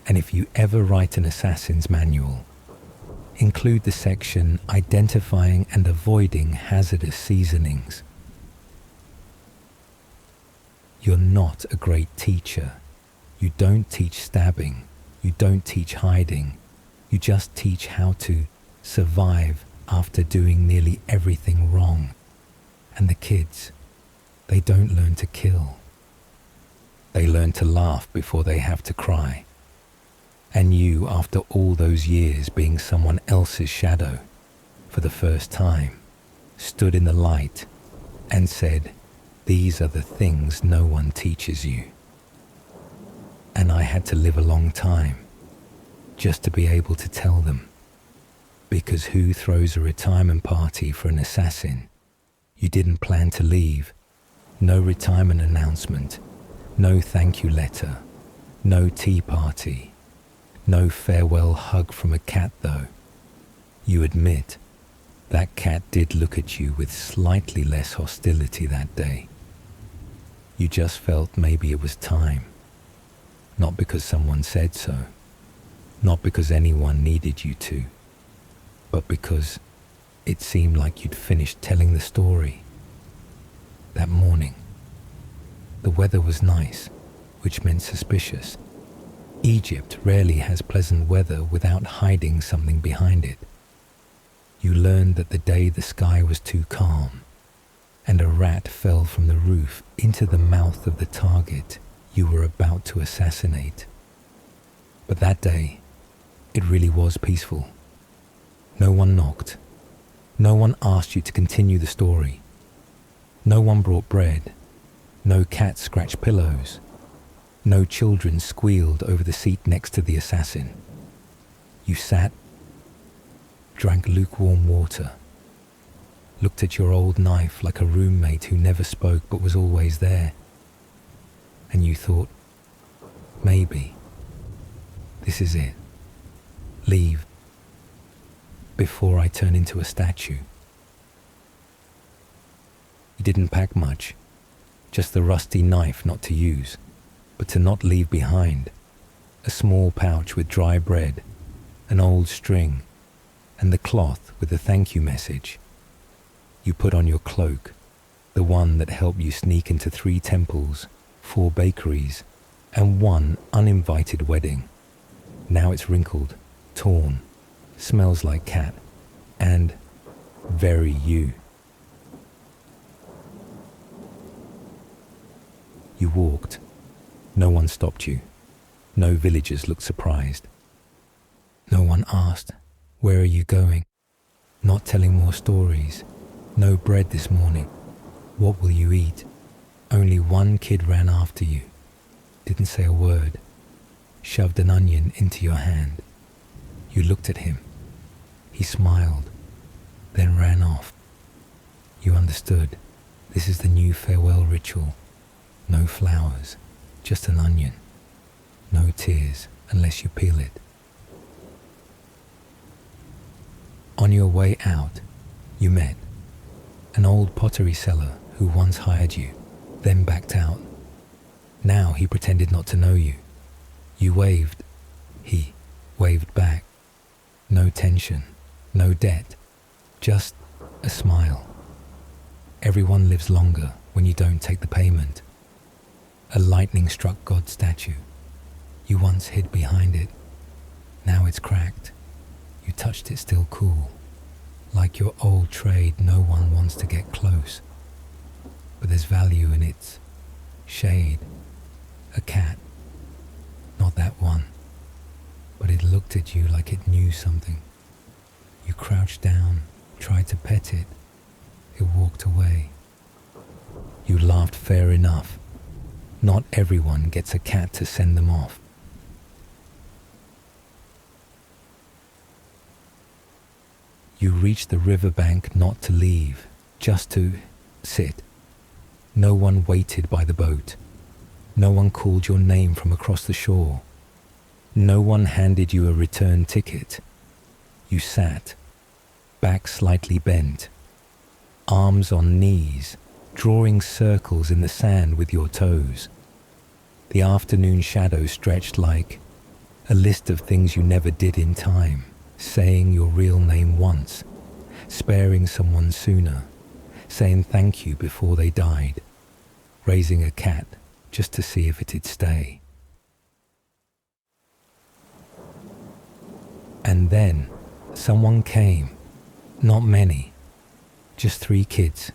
S1: And if you ever write an assassin's manual, include the section identifying and avoiding hazardous seasonings. You're not a great teacher. You don't teach stabbing. You don't teach hiding. You just teach how to survive after doing nearly everything wrong. And the kids, they don't learn to kill. They learn to laugh before they have to cry. And you, after all those years being someone else's shadow, for the first time, stood in the light and said, "These are the things no one teaches you." And I had to live a long time just to be able to tell them. Because who throws a retirement party for an assassin? You didn't plan to leave. No retirement announcement. No thank you letter. No tea party. No farewell hug from a cat though. You admit that cat did look at you with slightly less hostility that day. You just felt maybe it was time. Not because someone said so. Not because anyone needed you to. But because it seemed like you'd finished telling the story. That morning, the weather was nice, which meant suspicious. Egypt rarely has pleasant weather without hiding something behind it. You learned that the day the sky was too calm, and a rat fell from the roof into the mouth of the target you were about to assassinate. But that day, it really was peaceful. No one knocked. No one asked you to continue the story. No one brought bread. No cat scratched pillows. No children squealed over the seat next to the assassin. You sat, drank lukewarm water, looked at your old knife like a roommate who never spoke but was always there, and you thought, maybe this is it. Leave before I turn into a statue. You didn't pack much, just the rusty knife not to use, but to not leave behind, a small pouch with dry bread, an old string, and the cloth with the thank you message. You put on your cloak, the one that helped you sneak into 3 temples, 4 bakeries, and 1 uninvited wedding. Now it's wrinkled, torn, smells like cat, and very you. You walked. No one stopped you. No villagers looked surprised. No one asked, "Where are you going?" Not telling more stories. No bread this morning. What will you eat? Only one kid ran after you. Didn't say a word. Shoved an onion into your hand. You looked at him. He smiled, then ran off. You understood. This is the new farewell ritual. No flowers, just an onion. No tears unless you peel it. On your way out, you met an old pottery seller who once hired you, then backed out. Now he pretended not to know you. You waved. He waved back. No tension, no debt, just a smile. Everyone lives longer when you don't take the payment. A lightning-struck God statue. You once hid behind it. Now it's cracked. You touched it still cool. Like your old trade, no one wants to get close. But there's value in its shade. A cat. Not that one. But it looked at you like it knew something. You crouched down, tried to pet it. It walked away. You laughed, fair enough. Not everyone gets a cat to send them off. You reached the riverbank not to leave, just to sit. No one waited by the boat. No one called your name from across the shore. No one handed you a return ticket. You sat, back slightly bent, arms on knees, drawing circles in the sand with your toes. The afternoon shadow stretched like a list of things you never did in time, saying your real name once, sparing someone sooner, saying thank you before they died, raising a cat just to see if it'd stay. And then someone came, not many, just 3 kids,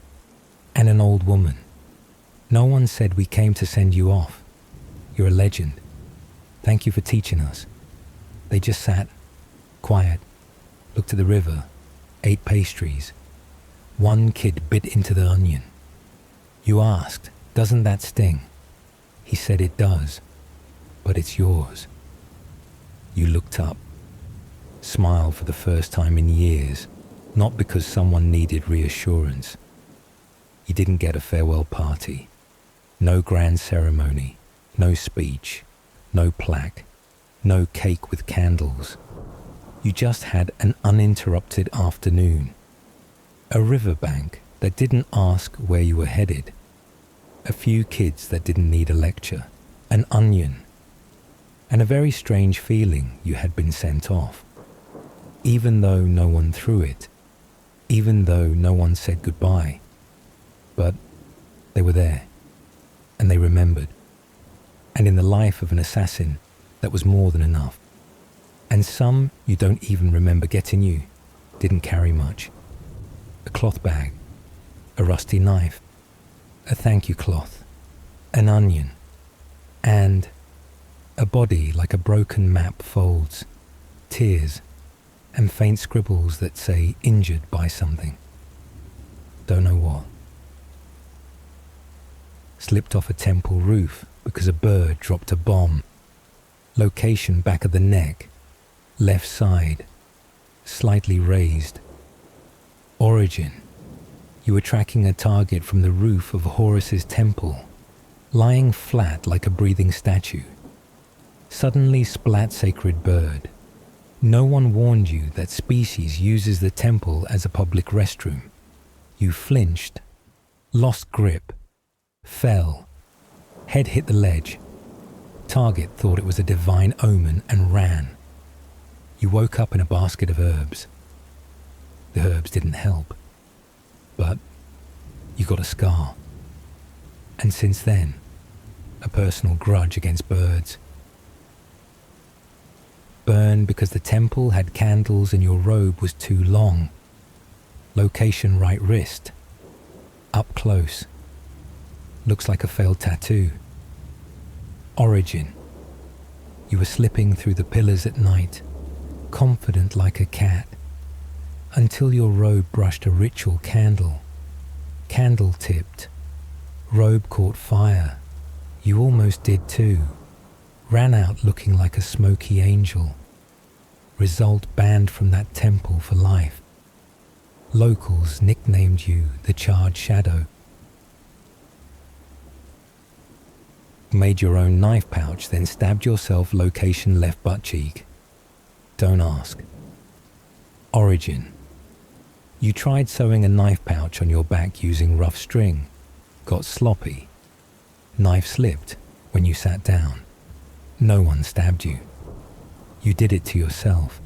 S1: and an old woman. No one said we came to send you off. You're a legend. Thank you for teaching us. They just sat, quiet, looked at the river, ate pastries. One kid bit into the onion. You asked, "Doesn't that sting?" He said it does, but it's yours. You looked up, smiled for the first time in years, not because someone needed reassurance. You didn't get a farewell party, no grand ceremony, no speech, no plaque, no cake with candles. You just had an uninterrupted afternoon. A riverbank that didn't ask where you were headed. A few kids that didn't need a lecture. An onion. And a very strange feeling you had been sent off. Even though no one threw it. Even though no one said goodbye. But they were there. And they remembered. And in the life of an assassin, that was more than enough. And some you don't even remember getting you. didn't carry much. A cloth bag, a rusty knife, a thank you cloth, an onion, and a body like a broken map folds, tears, and faint scribbles that say injured by something. Don't know what. Slipped off a temple roof because a bird dropped a bomb. Location back of the neck, left side, slightly raised. Origin. You were tracking a target from the roof of Horus's temple, lying flat like a breathing statue. Suddenly splat sacred bird. No one warned you that species uses the temple as a public restroom. You flinched, lost grip, fell, head hit the ledge. Target thought it was a divine omen and ran. You woke up in a basket of herbs. The herbs didn't help, but you got a scar. And since then, a personal grudge against birds. Burn because the temple had candles and your robe was too long. Location right wrist. Up close. Looks like a failed tattoo. Origin. You were slipping through the pillars at night, confident like a cat, until your robe brushed a ritual candle. Candle tipped. Robe caught fire. You almost did too. Ran out looking like a smoky angel. Result banned from that temple for life. Locals nicknamed you the Charred Shadow. Made your own knife pouch, then stabbed yourself location left butt cheek. Don't ask. Origin. You tried sewing a knife pouch on your back using rough string. Got sloppy. Knife slipped when you sat down. No one stabbed you. You did it to yourself.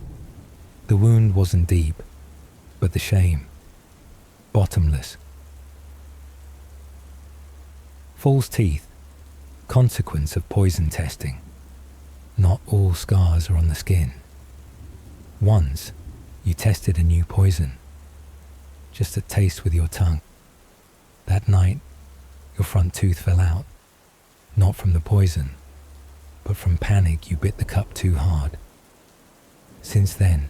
S1: The wound wasn't deep, but the shame, bottomless. False teeth, consequence of poison testing. Not all scars are on the skin. Once, you tested a new poison. Just a taste with your tongue. That night, your front tooth fell out. Not from the poison, but from panic you bit the cup too hard. Since then,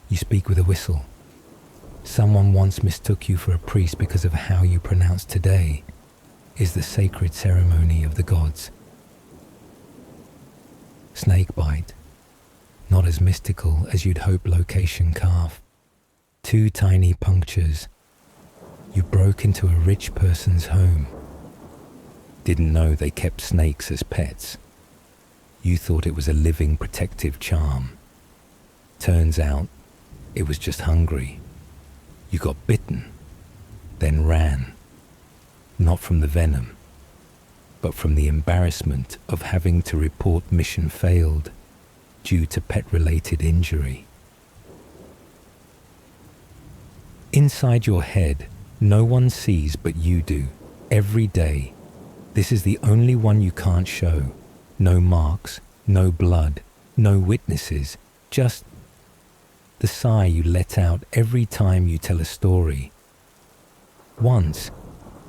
S1: you speak with a whistle. Someone once mistook you for a priest because of how you pronounce today is the sacred ceremony of the gods. Snake bite, not as mystical as you'd hope location calf. 2 tiny punctures. You broke into a rich person's home. Didn't know they kept snakes as pets. You thought it was a living protective charm. Turns out, it was just hungry. You got bitten, then ran. Not from the venom, but from the embarrassment of having to report mission failed due to pet-related injury. Inside your head, no one sees but you do, every day. This is the only one you can't show. No marks, no blood, no witnesses, just the sigh you let out every time you tell a story. Once,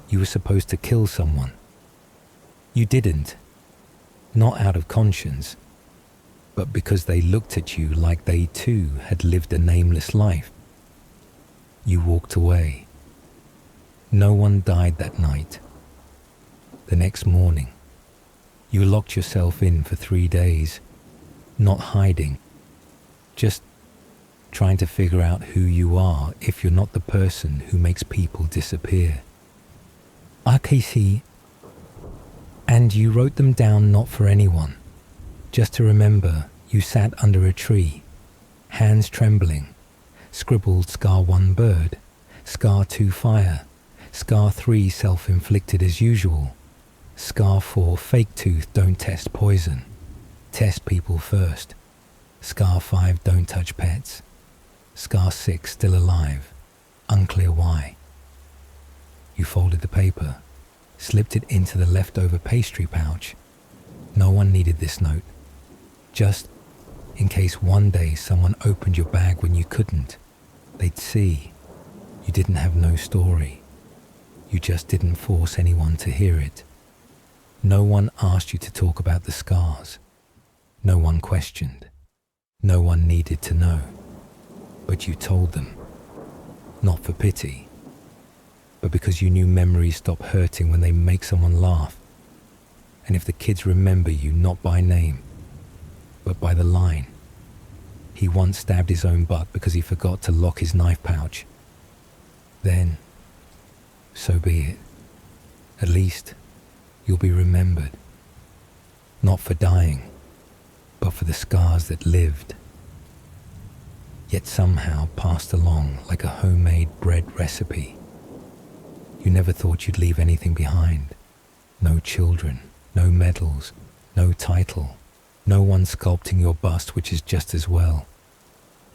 S1: you were supposed to kill someone. You didn't. Not out of conscience, but because they looked at you like they too had lived a nameless life. You walked away. No one died that night. The next morning, you locked yourself in for 3 days, not hiding, just trying to figure out who you are if you're not the person who makes people disappear. Akisi, and you wrote them down not for anyone, just to remember you sat under a tree, hands trembling, scribbled scar 1 bird, scar 2 fire, scar 3 self-inflicted as usual, scar 4 fake tooth don't test poison, test people first, scar 5 don't touch pets, scar 6 still alive, unclear why. You folded the paper, slipped it into the leftover pastry pouch. No one needed this note, just in case one day someone opened your bag when you couldn't. They'd see you didn't have no story. You just didn't force anyone to hear it. No one asked you to talk about the scars. No one questioned. No one needed to know. But you told them. Not for pity, but because you knew memories stop hurting when they make someone laugh. And if the kids remember you not by name, but by the line, "He once stabbed his own butt because he forgot to lock his knife pouch," then so be it. At least you'll be remembered. Not for dying, but for the scars that lived, yet somehow passed along like a homemade bread recipe. You never thought you'd leave anything behind. No children, no medals, no title, no one sculpting your bust, which is just as well.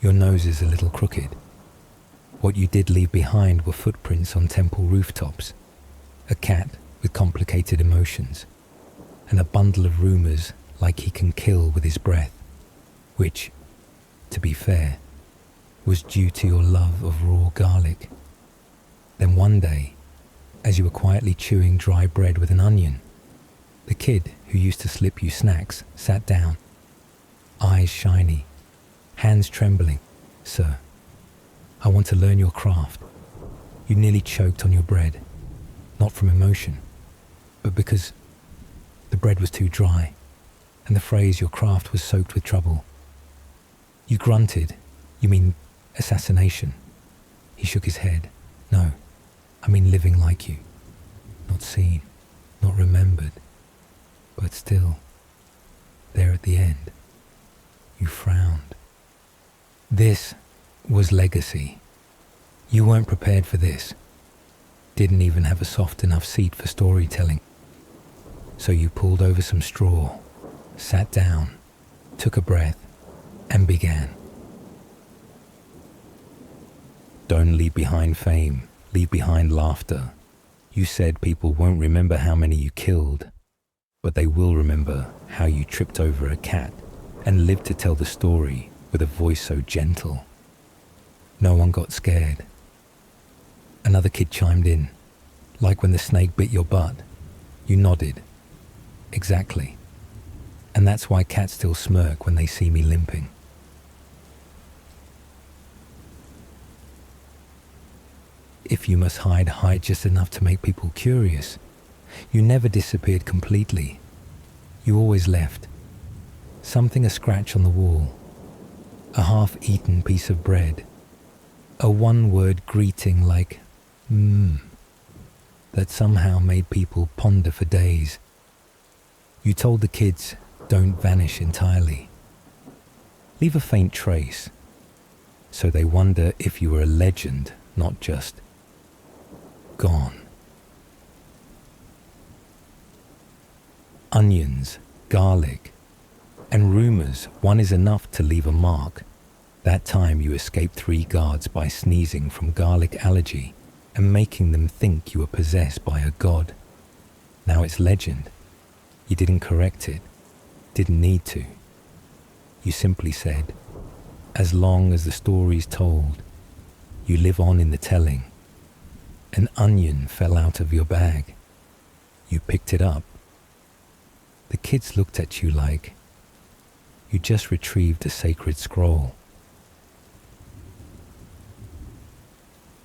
S1: Your nose is a little crooked. What you did leave behind were footprints on temple rooftops, a cat with complicated emotions, and a bundle of rumors like he can kill with his breath, which, to be fair, was due to your love of raw garlic. Then one day, as you were quietly chewing dry bread with an onion, the kid who used to slip you snacks sat down, eyes shiny, hands trembling. "Sir, I want to learn your craft." You nearly choked on your bread, not from emotion, but because the bread was too dry, and the phrase "your craft" was soaked with trouble. You grunted, "You mean assassination?" He shook his head. "No, I mean living like you. Not seen, not remembered, but still, there at the end." You frowned. This was legacy. You weren't prepared for this. Didn't even have a soft enough seat for storytelling. So you pulled over some straw, sat down, took a breath, and began. "Don't leave behind fame, leave behind laughter. You said people won't remember how many you killed, but they will remember how you tripped over a cat and lived to tell the story with a voice so gentle." No one got scared. Another kid chimed in, "Like when the snake bit your butt." You nodded. "Exactly. And that's why cats still smirk when they see me limping." If you must hide, hide just enough to make people curious. You never disappeared completely. You always left. Something a scratch on the wall, a half-eaten piece of bread, a one-word greeting like that somehow made people ponder for days. You told the kids, don't vanish entirely. Leave a faint trace, so they wonder if you were a legend, not just gone. Onions, garlic, and rumors, one is enough to leave a mark. That time you escaped 3 guards by sneezing from garlic allergy and making them think you were possessed by a god. Now it's legend. You didn't correct it, didn't need to. You simply said, as long as the story's told, you live on in the telling. An onion fell out of your bag. You picked it up. The kids looked at you like you just retrieved a sacred scroll.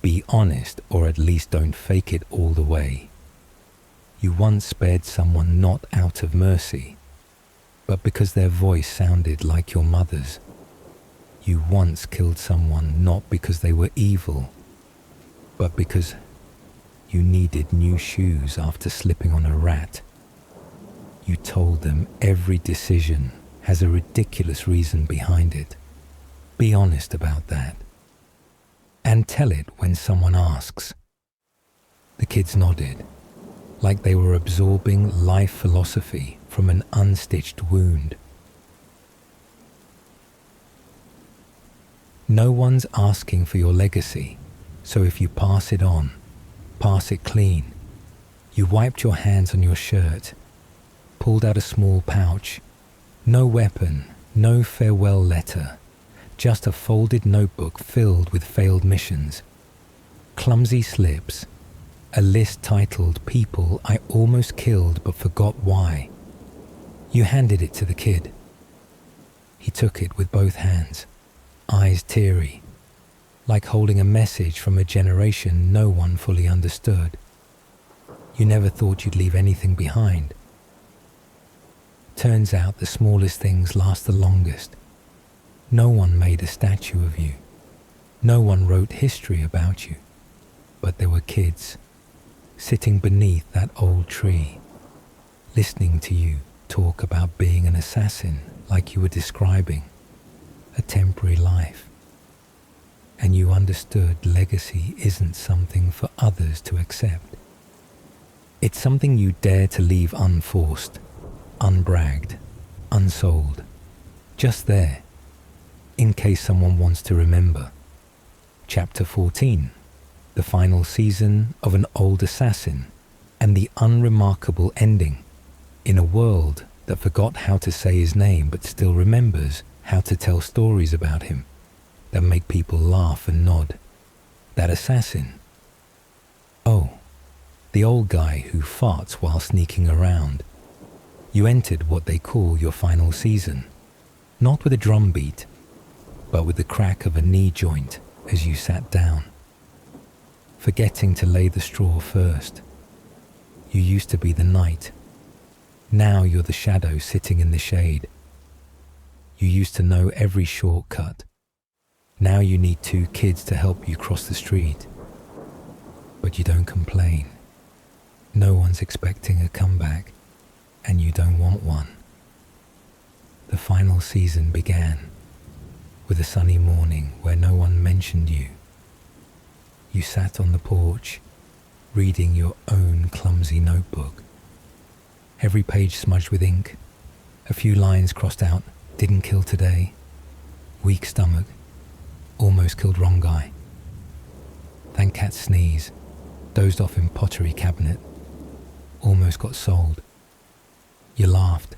S1: Be honest, or at least don't fake it all the way. You once spared someone not out of mercy, but because their voice sounded like your mother's. You once killed someone not because they were evil, but because you needed new shoes after slipping on a rat. You told them every decision has a ridiculous reason behind it. Be honest about that. And tell it when someone asks. The kids nodded, like they were absorbing life philosophy from an unstitched wound. No one's asking for your legacy, so if you pass it on, pass it clean. You wiped your hands on your shirt, pulled out a small pouch. No weapon, no farewell letter, just a folded notebook filled with failed missions, clumsy slips, a list titled "People I Almost Killed but Forgot Why." You handed it to the kid. He took it with both hands, eyes teary, like holding a message from a generation no one fully understood. You never thought you'd leave anything behind. Turns out the smallest things last the longest. No one made a statue of you. No one wrote history about you. But there were kids sitting beneath that old tree, listening to you talk about being an assassin like you were describing a temporary life. And you understood legacy isn't something for others to accept. It's something you dare to leave unforced, unbragged, unsold, just there, in case someone wants to remember. Chapter 14, the final season of An Old Assassin, and the unremarkable ending, in a world that forgot how to say his name but still remembers how to tell stories about him that make people laugh and nod. That assassin. Oh, the old guy who farts while sneaking around. You entered what they call your final season, not with a drum beat, but with the crack of a knee joint as you sat down, forgetting to lay the straw first. You used to be the knight. Now you're the shadow sitting in the shade. You used to know every shortcut. Now you need 2 kids to help you cross the street. But you don't complain. No one's expecting a comeback, and you don't want one. The final season began with a sunny morning where no one mentioned you. You sat on the porch, reading your own clumsy notebook. Every page smudged with ink, a few lines crossed out, "Didn't kill today," "Weak stomach," "Almost killed wrong guy," "Thank cat sneeze," "Dozed off in pottery cabinet," "Almost got sold." You laughed.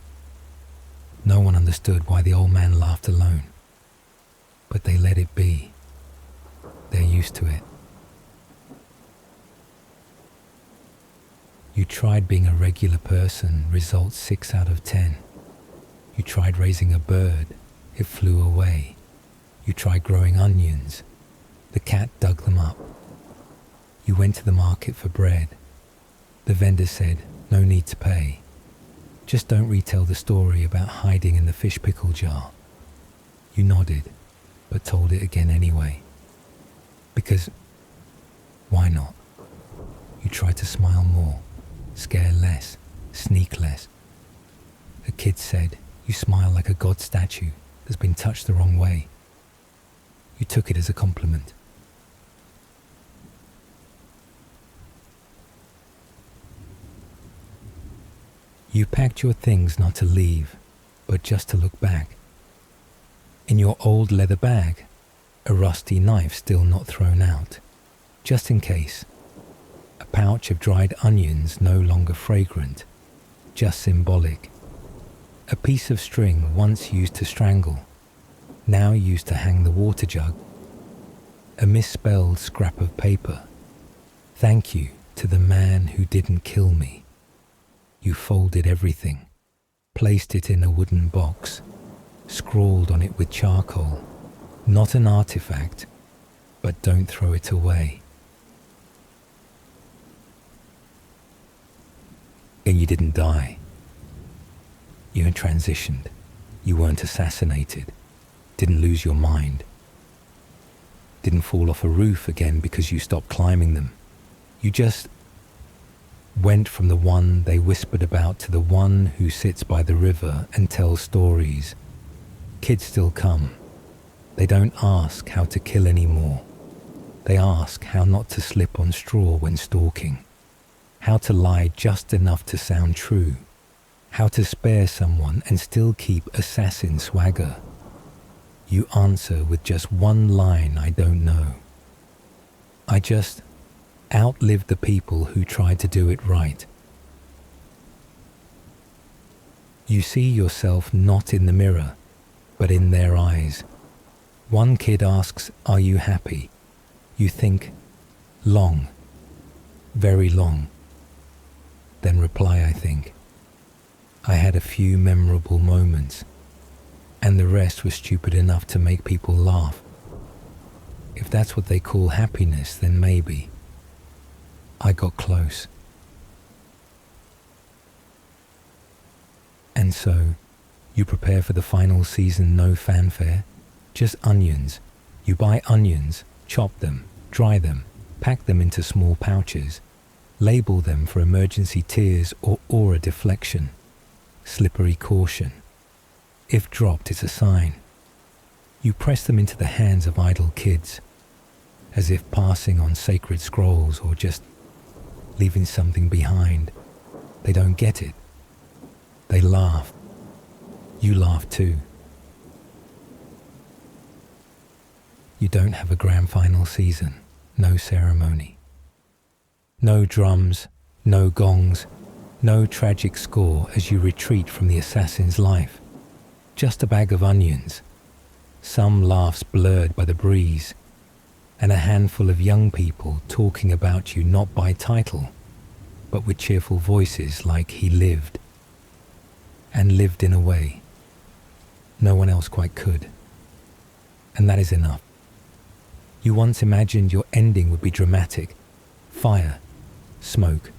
S1: No one understood why the old man laughed alone, but they let it be. They're used to it. You tried being a regular person, results 6 out of 10. You tried raising a bird, it flew away. You tried growing onions, the cat dug them up. You went to the market for bread. The vendor said, "No need to pay. Just don't retell the story about hiding in the fish pickle jar." You nodded, but told it again anyway. Because, why not? You tried to smile more, scare less, sneak less. A kid said, "You smile like a god statue that's been touched the wrong way." You took it as a compliment. You packed your things not to leave, but just to look back. In your old leather bag, a rusty knife still not thrown out, just in case. A pouch of dried onions no longer fragrant, just symbolic. A piece of string once used to strangle, now used to hang the water jug. A misspelled scrap of paper. "Thank you to the man who didn't kill me." You folded everything, placed it in a wooden box, scrawled on it with charcoal. Not an artifact, but don't throw it away. And you didn't die. You had transitioned. You weren't assassinated. Didn't lose your mind. Didn't fall off a roof again because you stopped climbing them. You just went from the one they whispered about to the one who sits by the river and tells stories. Kids still come. They don't ask how to kill anymore. They ask how not to slip on straw when stalking, how to lie just enough to sound true, how to spare someone and still keep assassin swagger. You answer with just one line, "I don't know." I just outlived the people who tried to do it right. You see yourself not in the mirror, but in their eyes. One kid asks, "Are you happy?" You think, "Long, very long." Then reply, I think, "I had a few memorable moments, and the rest was stupid enough to make people laugh." If that's what they call happiness, then maybe. I got close. And so, you prepare for the final season, no fanfare, just onions. You buy onions, chop them, dry them, pack them into small pouches, label them for emergency tears or aura deflection, slippery caution. If dropped, it's a sign. You press them into the hands of idle kids, as if passing on sacred scrolls or just leaving something behind. They don't get it. They laugh. You laugh too. You don't have a grand final season, no ceremony. No drums, no gongs, no tragic score as you retreat from the assassin's life. Just a bag of onions, some laughs blurred by the breeze, and a handful of young people talking about you not by title, but with cheerful voices like he lived, and lived in a way no one else quite could. And that is enough. You once imagined your ending would be dramatic. Fire, smoke,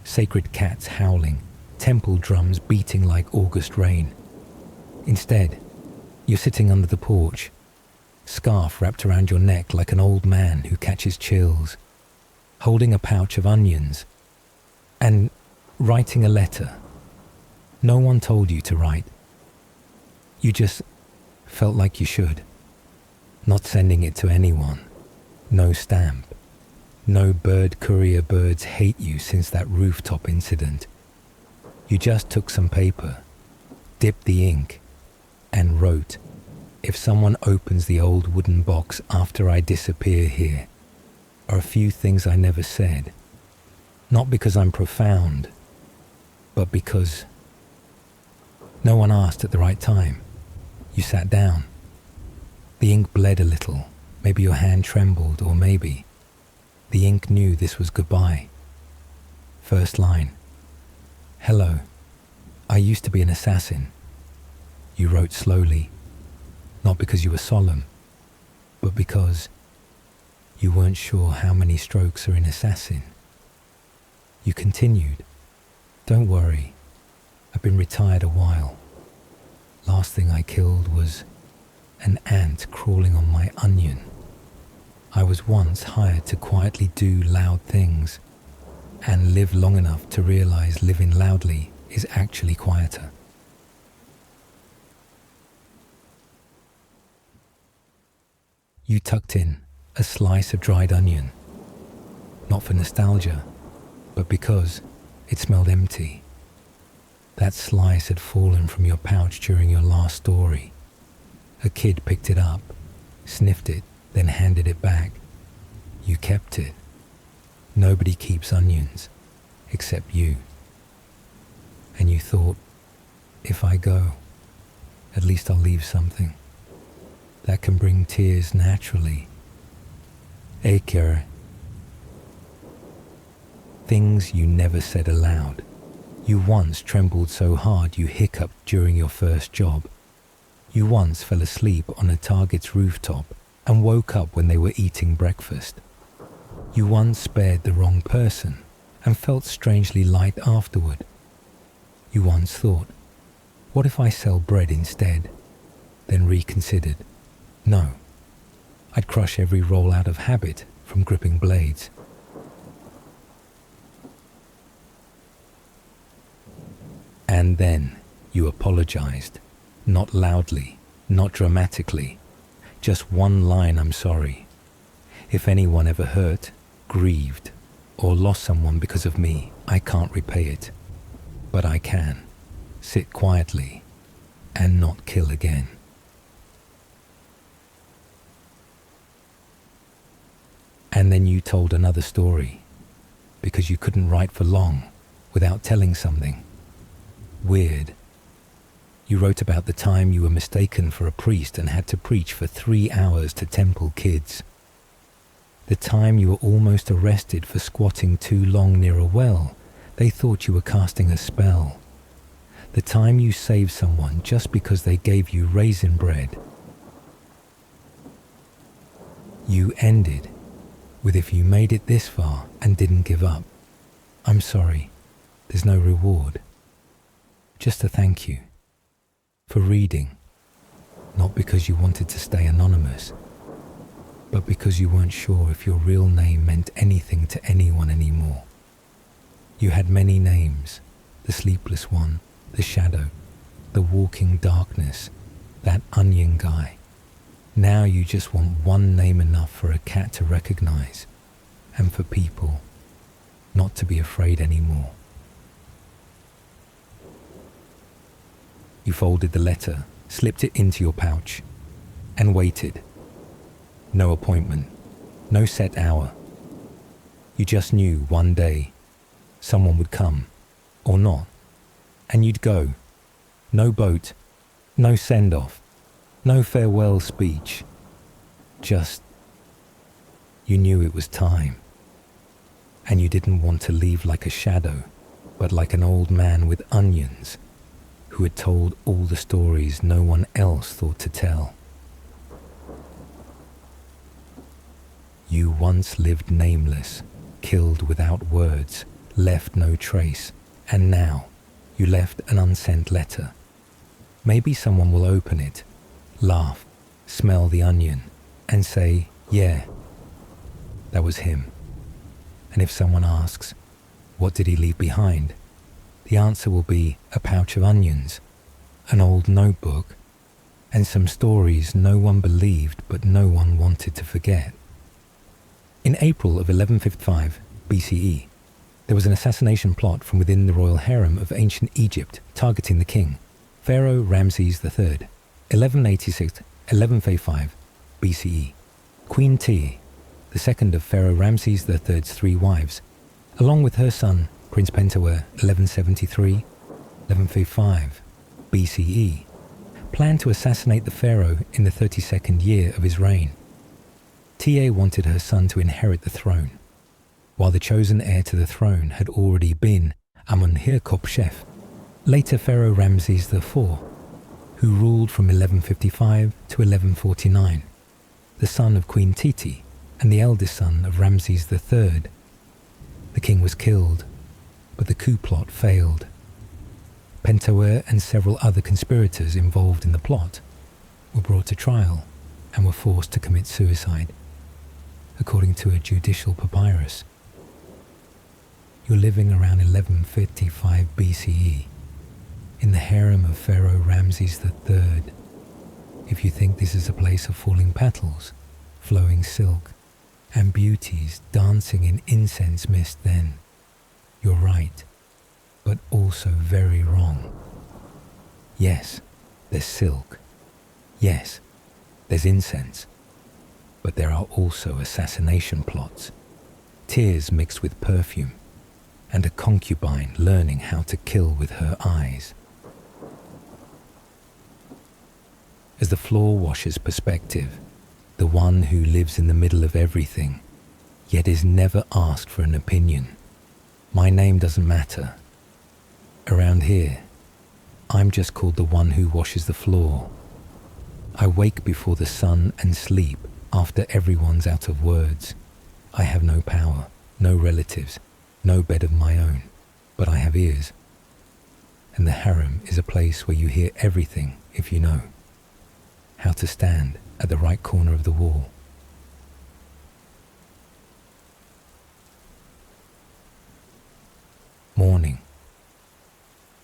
S1: sacred cats howling, temple drums beating like August rain. Instead, you're sitting under the porch, scarf wrapped around your neck like an old man who catches chills, holding a pouch of onions, and writing a letter. No one told you to write. You just felt like you should. Not sending it to anyone. No stamp. No bird courier birds hate you since that rooftop incident. You just took some paper, dipped the ink, and wrote, "If someone opens the old wooden box after I disappear here, are a few things I never said. Not because I'm profound, but because no one asked at the right time. You sat down. The ink bled a little. Maybe your hand trembled, or maybe the ink knew this was goodbye. First line. Hello. I used to be an assassin." You wrote slowly, not because you were solemn, but because you weren't sure how many strokes are in assassin. You continued. "Don't worry. I've been retired a while. Last thing I killed was an ant crawling on my onion. I was once hired to quietly do loud things and live long enough to realize living loudly is actually quieter." You tucked in a slice of dried onion, not for nostalgia, but because it smelled empty. That slice had fallen from your pouch during your last story. A kid picked it up, sniffed it, then handed it back. You kept it. Nobody keeps onions, except you. And you thought, if I go, at least I'll leave something that can bring tears naturally. Écœur. Things you never said aloud. You once trembled so hard you hiccuped during your first job. You once fell asleep on a target's rooftop and woke up when they were eating breakfast. You once spared the wrong person and felt strangely light afterward. You once thought, what if I sell bread instead? Then reconsidered. No, I'd crush every roll out of habit from gripping blades. And then you apologized, not loudly, not dramatically, just one line, "I'm sorry. If anyone ever hurt, grieved, or lost someone because of me, I can't repay it. But I can sit quietly and not kill again." And then you told another story, because you couldn't write for long without telling something weird. You wrote about the time you were mistaken for a priest and had to preach for 3 hours to temple kids. The time you were almost arrested for squatting too long near a well. They thought you were casting a spell. The time you saved someone just because they gave you raisin bread. You ended with, if you made it this far and didn't give up, I'm sorry, there's no reward. Just a thank you for reading, not because you wanted to stay anonymous, but because you weren't sure if your real name meant anything to anyone anymore. You had many names, the Sleepless One, the Shadow, the Walking Darkness, that Onion Guy. Now you just want one name enough for a cat to recognize, and for people not to be afraid anymore. You folded the letter, slipped it into your pouch, and waited. No appointment, no set hour. You just knew one day someone would come, or not, and you'd go. No boat, no send-off, no farewell speech. Just, you knew it was time. And you didn't want to leave like a shadow, but like an old man with onions who had told all the stories no one else thought to tell. You once lived nameless, killed without words, left no trace, and now you left an unsent letter. Maybe someone will open it, laugh, smell the onion, and say, yeah, that was him. And if someone asks, what did he leave behind? The answer will be a pouch of onions, an old notebook, and some stories no one believed but no one wanted to forget. In April of 1155 BCE, there was an assassination plot from within the royal harem of ancient Egypt targeting the king, Pharaoh Ramses III, 1186-1155 BCE. Queen T, the second of Pharaoh Ramses III's 3 wives, along with her son, Prince Pentuer, 1173-1155 BCE, planned to assassinate the pharaoh in the 32nd year of his reign. Ta wanted her son to inherit the throne, while the chosen heir to the throne had already been Amun-Hirkop-Shef, later Pharaoh Ramses IV, who ruled from 1155 to 1149, the son of Queen Titi and the eldest son of Ramses III. The king was killed, but the coup plot failed. Pentuer and several other conspirators involved in the plot were brought to trial and were forced to commit suicide, according to a judicial papyrus. You're living around 1155 BCE in the harem of Pharaoh Ramses III. If you think this is a place of falling petals, flowing silk, and beauties dancing in incense mist, then you're right, but also very wrong. Yes, there's silk. Yes, there's incense. But there are also assassination plots, tears mixed with perfume, and a concubine learning how to kill with her eyes. As the floor washer's perspective, the one who lives in the middle of everything, yet is never asked for an opinion. My name doesn't matter. Around here, I'm just called the one who washes the floor. I wake before the sun and sleep after everyone's out of words. I have no power, no relatives, no bed of my own, but I have ears. And the harem is a place where you hear everything if you know how to stand at the right corner of the wall. Morning,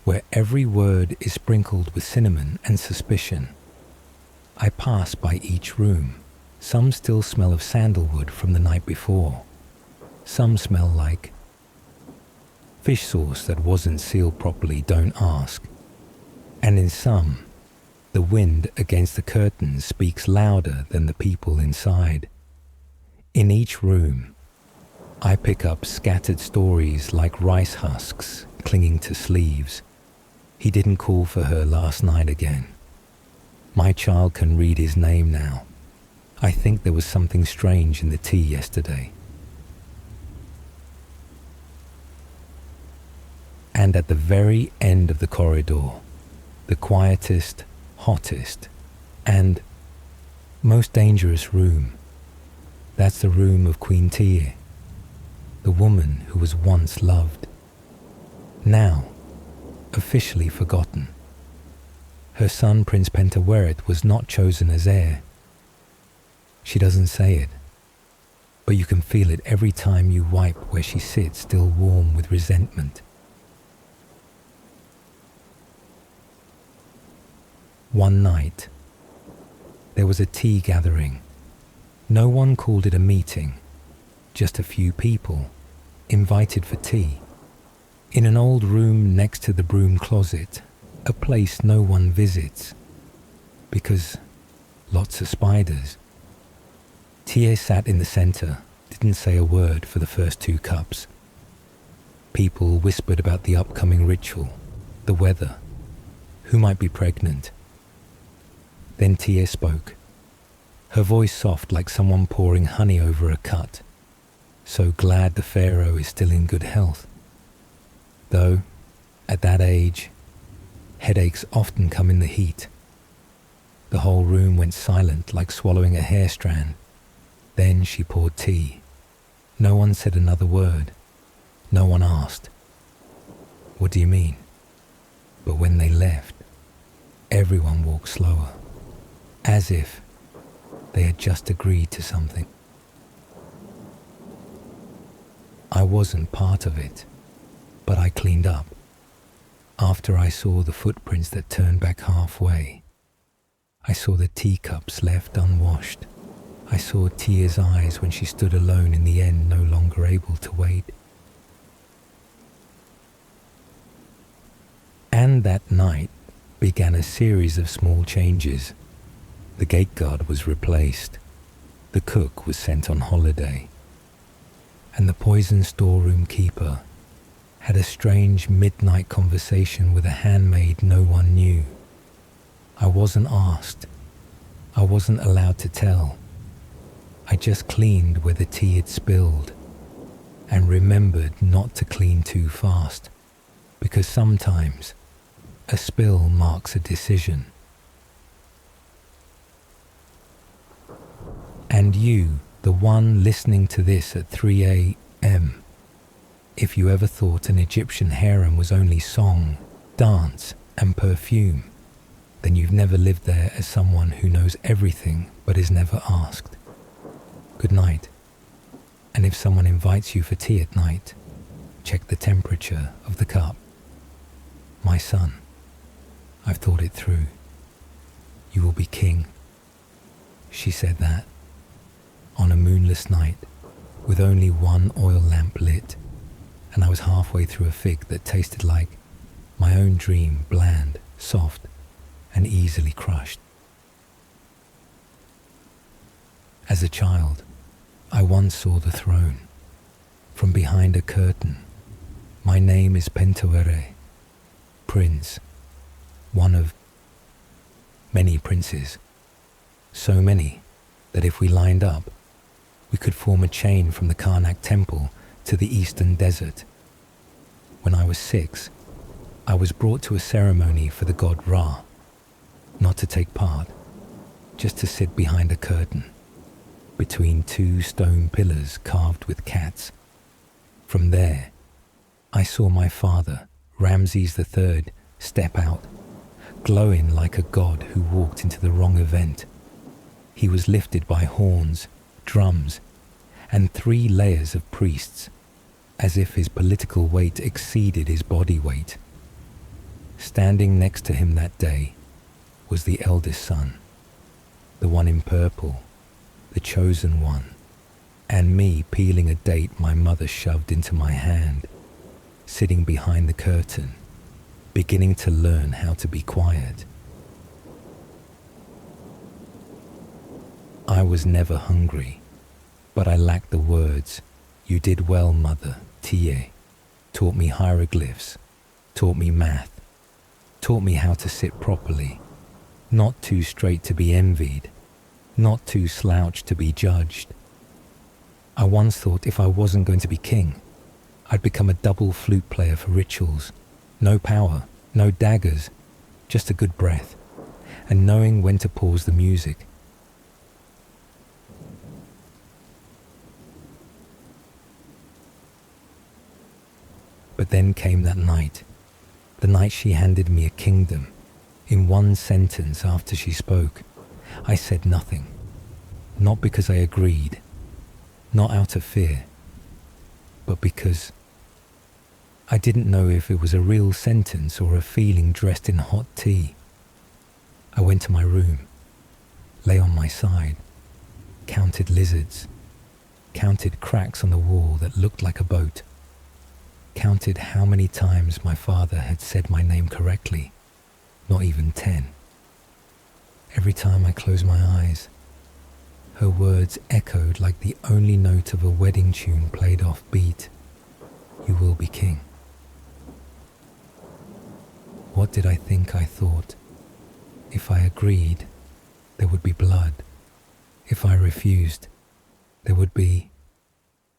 S1: where every word is sprinkled with cinnamon and suspicion. I pass by each room. Some still smell of sandalwood from the night before. Some smell like fish sauce that wasn't sealed properly, don't ask. And in some, the wind against the curtains speaks louder than the people inside. In each room, I pick up scattered stories like rice husks clinging to sleeves. He didn't call for her last night again. My child can read his name now. I think there was something strange in the tea yesterday. And at the very end of the corridor, the quietest, hottest, and most dangerous room, that's the room of Queen Tie, the woman who was once loved, now officially forgotten. Her son Prince Pentaweret was not chosen as heir. She doesn't say it, but you can feel it every time you wipe where she sits, still warm with resentment. One night, there was a tea gathering. No one called it a meeting, just a few people invited for tea. In an old room next to the broom closet, a place no one visits, because lots of spiders. Tie sat in the center, didn't say a word for the first 2 cups. People whispered about the upcoming ritual, the weather, who might be pregnant. Then Tie spoke, her voice soft like someone pouring honey over a cut. So glad the pharaoh is still in good health. Though, at that age, headaches often come in the heat. The whole room went silent like swallowing a hair strand. Then she poured tea. No one said another word. No one asked, "What do you mean?" But when they left, everyone walked slower, as if they had just agreed to something. I wasn't part of it, but I cleaned up. After I saw the footprints that turned back halfway, I saw the teacups left unwashed. I saw Tia's eyes when she stood alone in the end, no longer able to wait. And that night began a series of small changes. The gate guard was replaced. The cook was sent on holiday. And the poison storeroom keeper had a strange midnight conversation with a handmaid no one knew. I wasn't asked. I wasn't allowed to tell. I just cleaned where the tea had spilled and remembered not to clean too fast, because sometimes a spill marks a decision. And you, the one listening to this at 3 a.m., if you ever thought an Egyptian harem was only song, dance, and perfume, then you've never lived there as someone who knows everything but is never asked. Good night. And if someone invites you for tea at night, check the temperature of the cup. My son, I've thought it through. You will be king. She said that on a moonless night with only one oil lamp lit, and I was halfway through a fig that tasted like my own dream, bland, soft, and easily crushed. As a child, I once saw the throne. From behind a curtain, my name is Pentaweret, Prince, one of many princes. So many that if we lined up, we could form a chain from the Karnak temple to the eastern desert. When I was 6, I was brought to a ceremony for the god Ra, not to take part, just to sit behind a curtain, between 2 stone pillars carved with cats. From there, I saw my father, Ramses III, step out, glowing like a god who walked into the wrong event. He was lifted by horns, drums, and 3 layers of priests, as if his political weight exceeded his body weight. Standing next to him that day was the eldest son, the one in purple, the chosen one, and me peeling a date my mother shoved into my hand, sitting behind the curtain, beginning to learn how to be quiet. I was never hungry, but I lacked the words. You did well, mother, Tie. Taught me hieroglyphs, taught me math, taught me how to sit properly, not too straight to be envied, not too slouched to be judged. I once thought if I wasn't going to be king, I'd become a double flute player for rituals. No power, no daggers, just a good breath, and knowing when to pause the music. But then came that night, the night she handed me a kingdom. In one sentence after she spoke, I said nothing. Not because I agreed, not out of fear, but because I didn't know if it was a real sentence or a feeling dressed in hot tea. I went to my room, lay on my side, counted lizards, counted cracks on the wall that looked like a boat, counted how many times my father had said my name correctly, not even 10. Every time I closed my eyes, her words echoed like the only note of a wedding tune played off beat. You will be king. What did I think I thought? If I agreed, there would be blood. If I refused, there would be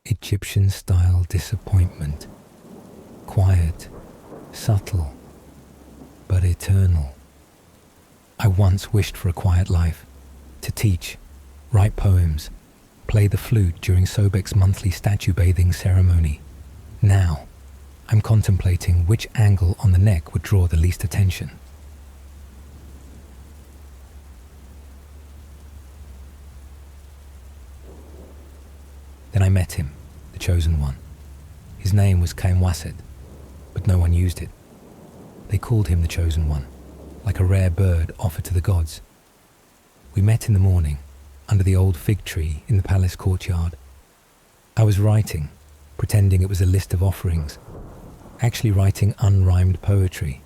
S1: Egyptian-style disappointment. Quiet, subtle, but eternal. I once wished for a quiet life, to teach, write poems, play the flute during Sobek's monthly statue bathing ceremony. Now, I'm contemplating which angle on the neck would draw the least attention. Then I met him, the chosen one. His name was Kaimwaset, but no one used it. They called him the chosen one, like a rare bird offered to the gods. We met in the morning, under the old fig tree in the palace courtyard. I was writing, pretending it was a list of offerings, actually writing unrhymed poetry.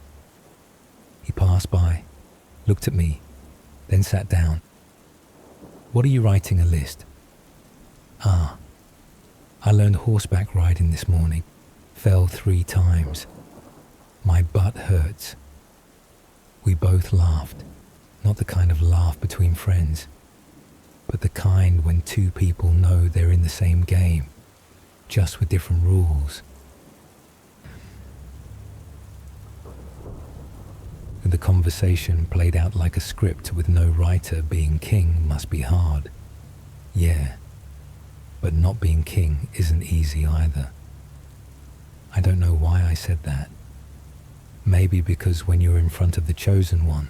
S1: He passed by, looked at me, then sat down. What are you writing a list? Ah, I learned horseback riding this morning, fell 3 times. My butt hurts. We both laughed, not the kind of laugh between friends, but the kind when 2 people know they're in the same game, just with different rules. The conversation played out like a script with no writer. Being king must be hard. Yeah, but not being king isn't easy either. I don't know why I said that. Maybe because when you're in front of the chosen one,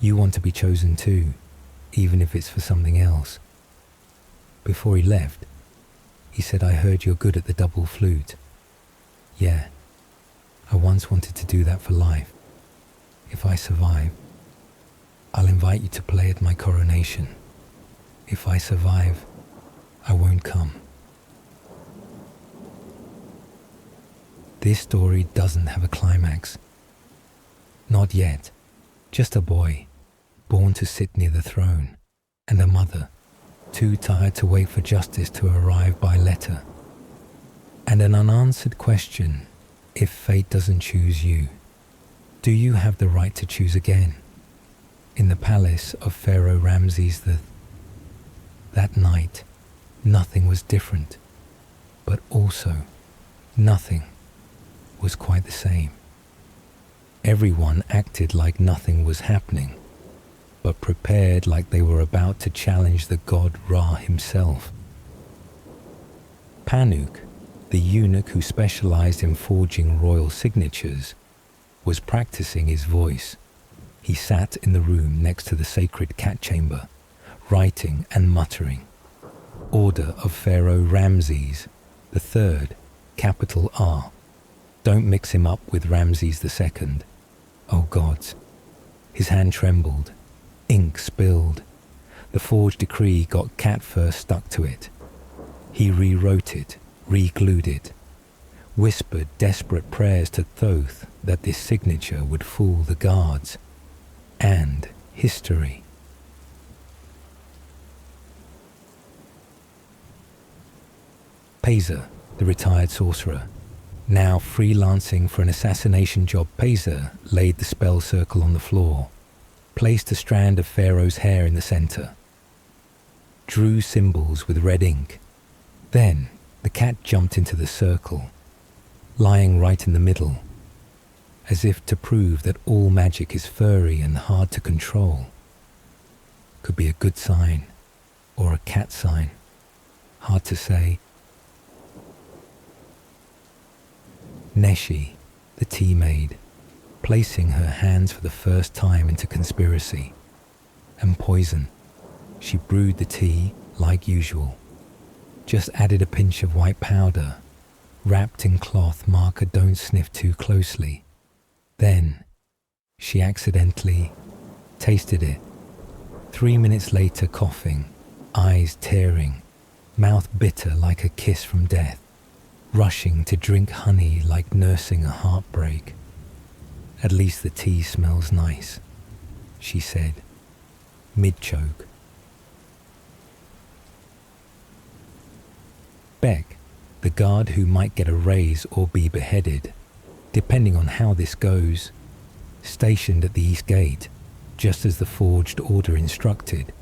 S1: you want to be chosen too, even if it's for something else. Before he left, he said, I heard you're good at the double flute. Yeah, I once wanted to do that for life. If I survive, I'll invite you to play at my coronation. If I survive, I won't come. This story doesn't have a climax. Not yet. Just a boy, born to sit near the throne, and a mother, too tired to wait for justice to arrive by letter. And an unanswered question, if fate doesn't choose you, do you have the right to choose again? In the palace of Pharaoh Ramses III. That night, nothing was different, but also nothing was quite the same. Everyone acted like nothing was happening, but prepared like they were about to challenge the god Ra himself. Panuk, the eunuch who specialized in forging royal signatures, was practicing his voice. He sat in the room next to the sacred cat chamber, writing and muttering. Order of Pharaoh Ramses III, capital R. Don't mix him up with Ramses II. Oh gods. His hand trembled. Ink spilled. The forged decree got cat fur stuck to it. He rewrote it, re-glued it, whispered desperate prayers to Thoth that this signature would fool the guards. And history. Paiser, the retired sorcerer, now freelancing for an assassination job, Caesar laid the spell circle on the floor, placed a strand of Pharaoh's hair in the center, drew symbols with red ink. Then the cat jumped into the circle, lying right in the middle, as if to prove that all magic is furry and hard to control. Could be a good sign or a cat sign. Hard to say. Neshi, the tea maid, placing her hands for the first time into conspiracy and poison. She brewed the tea like usual, just added a pinch of white powder, wrapped in cloth marker don't sniff too closely. Then she accidentally tasted it. 3 minutes later, coughing, eyes tearing, mouth bitter like a kiss from death, rushing to drink honey like nursing a heartbreak. At least the tea smells nice, she said, mid-choke. Beck, the guard who might get a raise or be beheaded, depending on how this goes, stationed at the east gate, just as the forged order instructed.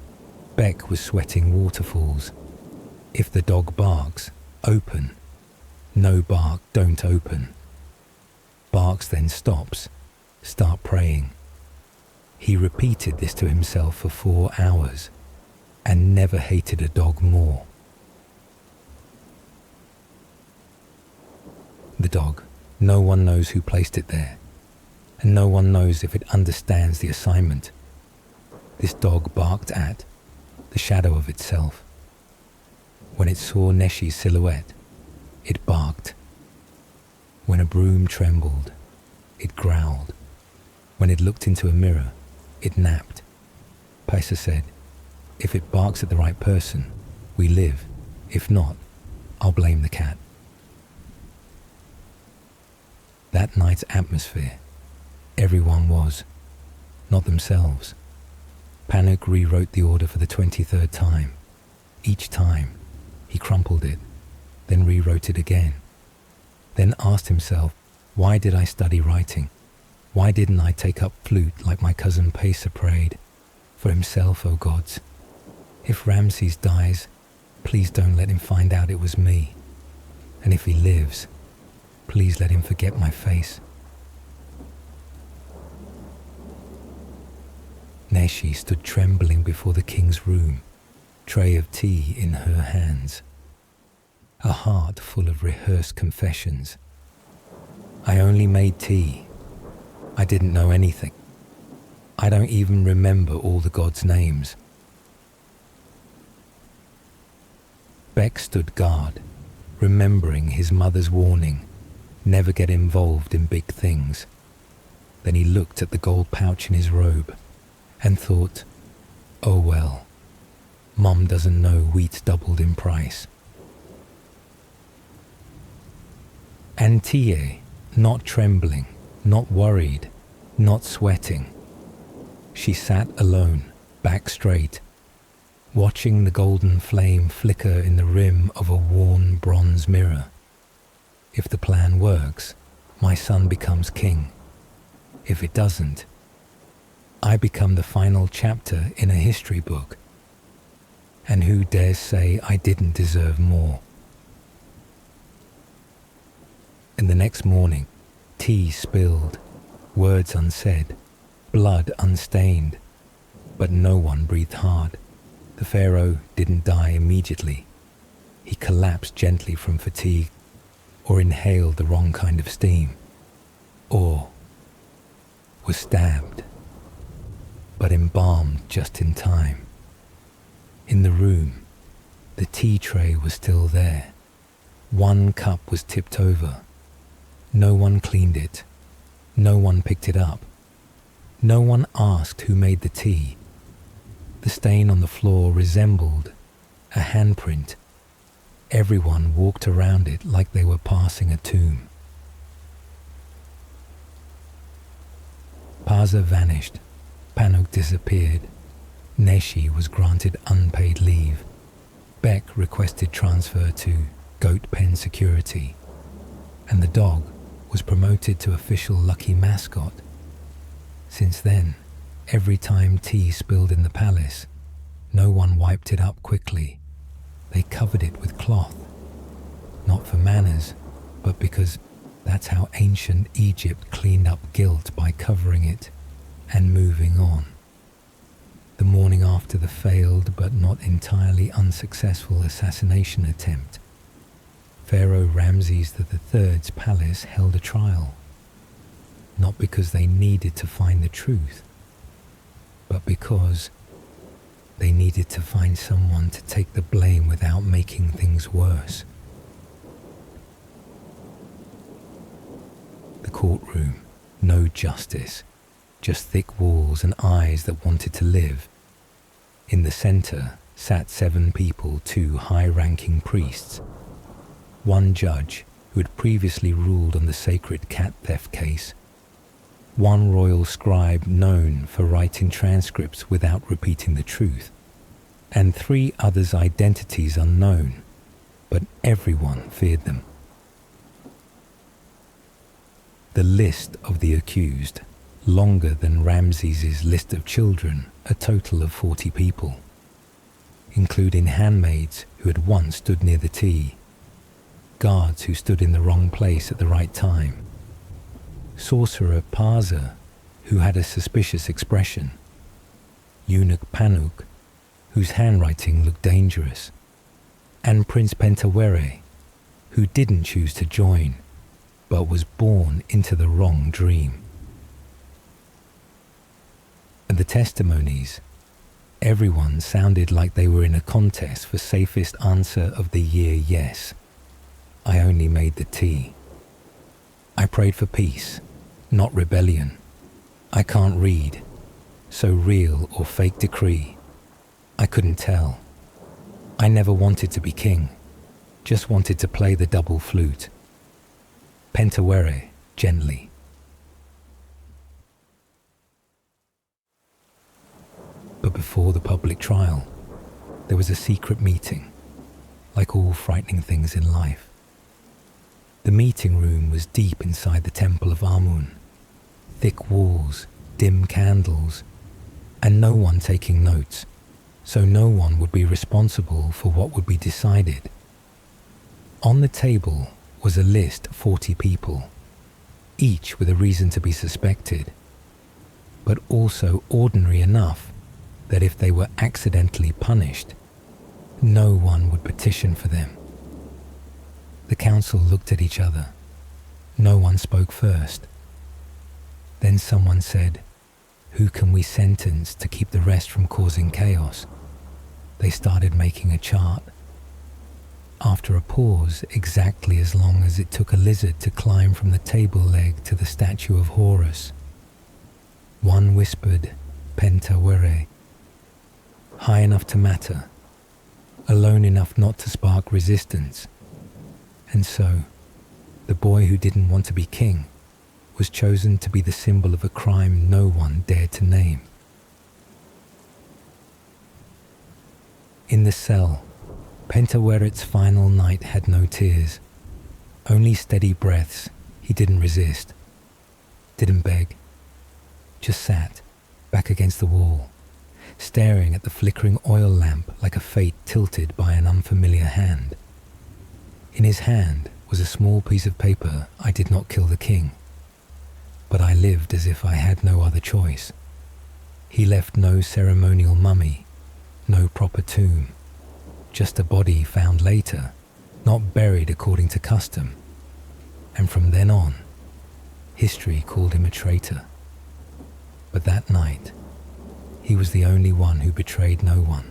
S1: Beck was sweating waterfalls. If the dog barks, open. No bark, don't open. Barks, then stops. Start praying. He repeated this to himself for 4 hours and never hated a dog more. The dog. No one knows who placed it there, and no one knows if it understands the assignment. This dog barked at the shadow of itself. When it saw Neshi's silhouette, it barked. When a broom trembled, it growled. When it looked into a mirror, it napped. Paisa said, if it barks at the right person, we live. If not, I'll blame the cat. That night's atmosphere, everyone was, not themselves. Panic rewrote the order for the 23rd time. Each time, he crumpled it, then rewrote it again. Then asked himself, why did I study writing? Why didn't I take up flute like my cousin Paisa prayed? For himself, O gods. If Ramses dies, please don't let him find out it was me. And if he lives, please let him forget my face. Neshi stood trembling before the king's room, tray of tea in her hands, a heart full of rehearsed confessions. I only made tea. I didn't know anything. I don't even remember all the gods' names. Beck stood guard, remembering his mother's warning, never get involved in big things. Then he looked at the gold pouch in his robe and thought, oh well, Mom doesn't know wheat's doubled in price. Antie, not trembling, not worried, not sweating. She sat alone, back straight, watching the golden flame flicker in the rim of a worn bronze mirror. If the plan works, my son becomes king. If it doesn't, I become the final chapter in a history book. And who dares say I didn't deserve more? And the next morning, tea spilled, words unsaid, blood unstained, but no one breathed hard. The pharaoh didn't die immediately. He collapsed gently from fatigue, or inhaled the wrong kind of steam, or was stabbed, but embalmed just in time. In the room, the tea tray was still there. One cup was tipped over. No one cleaned it. No one picked it up. No one asked who made the tea. The stain on the floor resembled a handprint. Everyone walked around it like they were passing a tomb. Paisa vanished. Panuk disappeared. Neshi was granted unpaid leave. Beck requested transfer to Goat Pen Security. and the dog was promoted to official lucky mascot. Since then, every time tea spilled in the palace, no one wiped it up quickly. They covered it with cloth, not for manners, but because that's how ancient Egypt cleaned up guilt, by covering it and moving on. The morning after the failed but not entirely unsuccessful assassination attempt, Pharaoh Ramses III's palace held a trial, not because they needed to find the truth, but because they needed to find someone to take the blame without making things worse. The courtroom, no justice, just thick walls and eyes that wanted to live. In the center sat 7 people, 2 high-ranking priests, 1 judge who had previously ruled on the sacred cat theft case, 1 royal scribe known for writing transcripts without repeating the truth, and 3 others' identities unknown, but everyone feared them. The list of the accused, longer than Ramses's list of children, a total of 40 people, including handmaids who had once stood near the tea, guards who stood in the wrong place at the right time, sorcerer Parza, who had a suspicious expression, eunuch Panuk, whose handwriting looked dangerous, and Prince Pentawere, who didn't choose to join, but was born into the wrong dream. And the testimonies, everyone sounded like they were in a contest for safest answer of the year yes. I only made the tea. I prayed for peace, not rebellion. I can't read, so real or fake decree. I couldn't tell. I never wanted to be king, just wanted to play the double flute. Pentawere, gently. But before the public trial, there was a secret meeting, like all frightening things in life. The meeting room was deep inside the temple of Amun, thick walls, dim candles, and no one taking notes, so no one would be responsible for what would be decided. On the table was a list of 40 people, each with a reason to be suspected, but also ordinary enough that if they were accidentally punished, no one would petition for them. The council looked at each other. No one spoke first. Then someone said, "Who can we sentence to keep the rest from causing chaos?" They started making a chart. After a pause, exactly as long as it took a lizard to climb from the table leg to the statue of Horus, one whispered, Pentawere, high enough to matter, alone enough not to spark resistance. And so, the boy who didn't want to be king was chosen to be the symbol of a crime no one dared to name. In the cell, Pentaweret's final night had no tears, only steady breaths. He didn't resist, didn't beg, just sat, back against the wall, staring at the flickering oil lamp like a fate tilted by an unfamiliar hand. In his hand was a small piece of paper. I did not kill the king, but I lived as if I had no other choice. He left no ceremonial mummy, no proper tomb, just a body found later, not buried according to custom. And from then on, history called him a traitor. But that night, he was the only one who betrayed no one.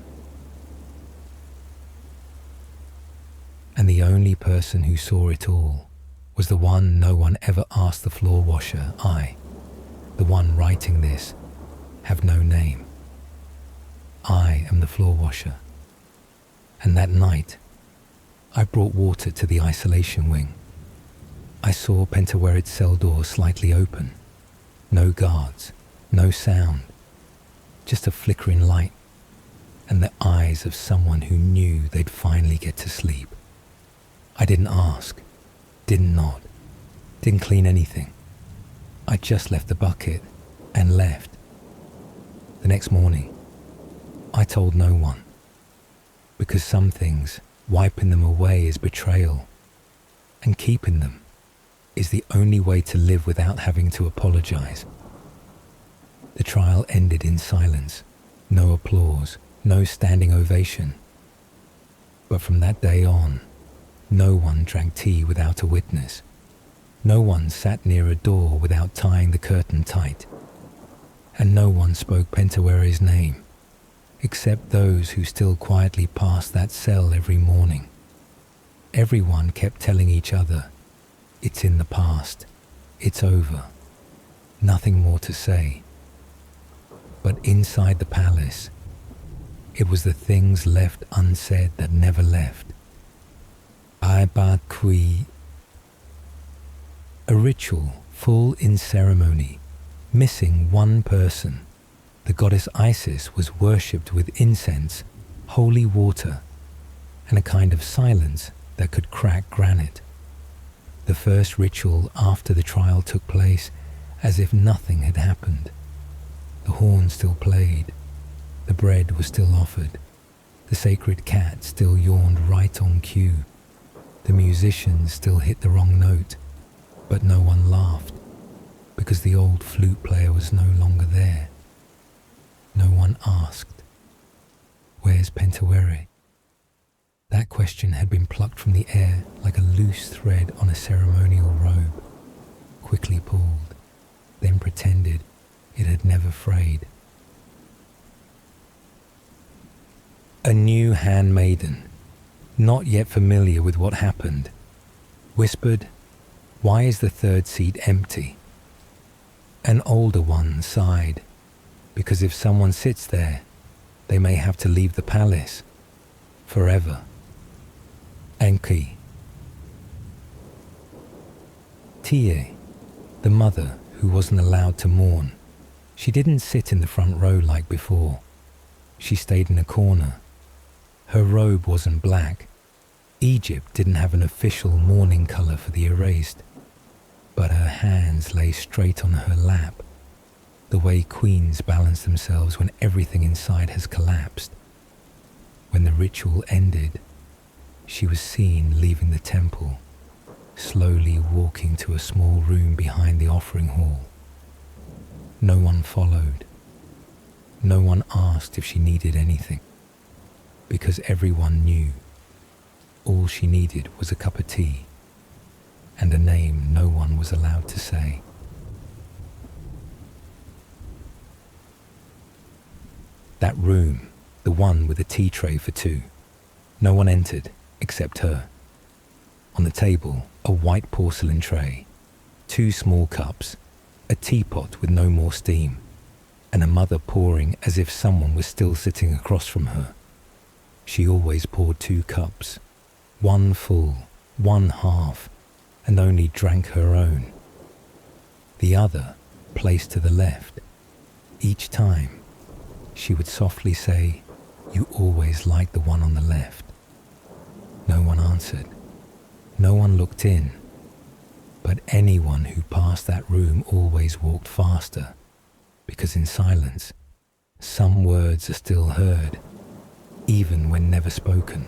S1: And the only person who saw it all was the one no one ever asked the floor washer. I, the one writing this, have no name. I am the floor washer. And that night, I brought water to the isolation wing. I saw Pentaweret's cell door slightly open. No guards, no sound, just a flickering light and the eyes of someone who knew they'd finally get to sleep. I didn't ask, didn't nod, Didn't clean anything. I just left the bucket and left. The next morning, I told no one, because some things, wiping them away is betrayal, and keeping them is the only way to live without having to apologize. The trial ended in silence, no applause, no standing ovation. But from that day on, no one drank tea without a witness. No one sat near a door without tying the curtain tight. And no one spoke Pentawere's name, except those who still quietly passed that cell every morning. Everyone kept telling each other, it's in the past, it's over, nothing more to say. But inside the palace, it was the things left unsaid that never left. A ritual full in ceremony, missing one person. The goddess Isis was worshipped with incense, holy water, and a kind of silence that could crack granite. The first ritual after the trial took place as if nothing had happened. The horn still played, the bread was still offered, the sacred cat still yawned right on cue, the musicians still hit the wrong note, but no one laughed, because the old flute player was no longer there. No one asked, "Where's Pentawere?" That question had been plucked from the air like a loose thread on a ceremonial robe, quickly pulled, then pretended it had never frayed. A new handmaiden, not yet familiar with what happened, whispered, "Why is the third seat empty?" An older one sighed, because if someone sits there, they may have to leave the palace forever. Enki. Tie, the mother who wasn't allowed to mourn, she didn't sit in the front row like before. She stayed in a corner. Her robe wasn't black. Egypt didn't have an official mourning color for the erased, but her hands lay straight on her lap, the way queens balance themselves when everything inside has collapsed. When the ritual ended, she was seen leaving the temple, slowly walking to a small room behind the offering hall. No one followed. No one asked if she needed anything, because everyone knew all she needed was a cup of tea and a name no one was allowed to say. That room, the one with a tea tray for two, no one entered except her. On the table, a white porcelain tray, 2 small cups, a teapot with no more steam, and a mother pouring as if someone was still sitting across from her. She always poured 2 cups, one full, one half, and only drank her own. The other placed to the left. Each time, she would softly say, "You always like the one on the left." No one answered. No one looked in. But anyone who passed that room always walked faster, because in silence, some words are still heard, even when never spoken.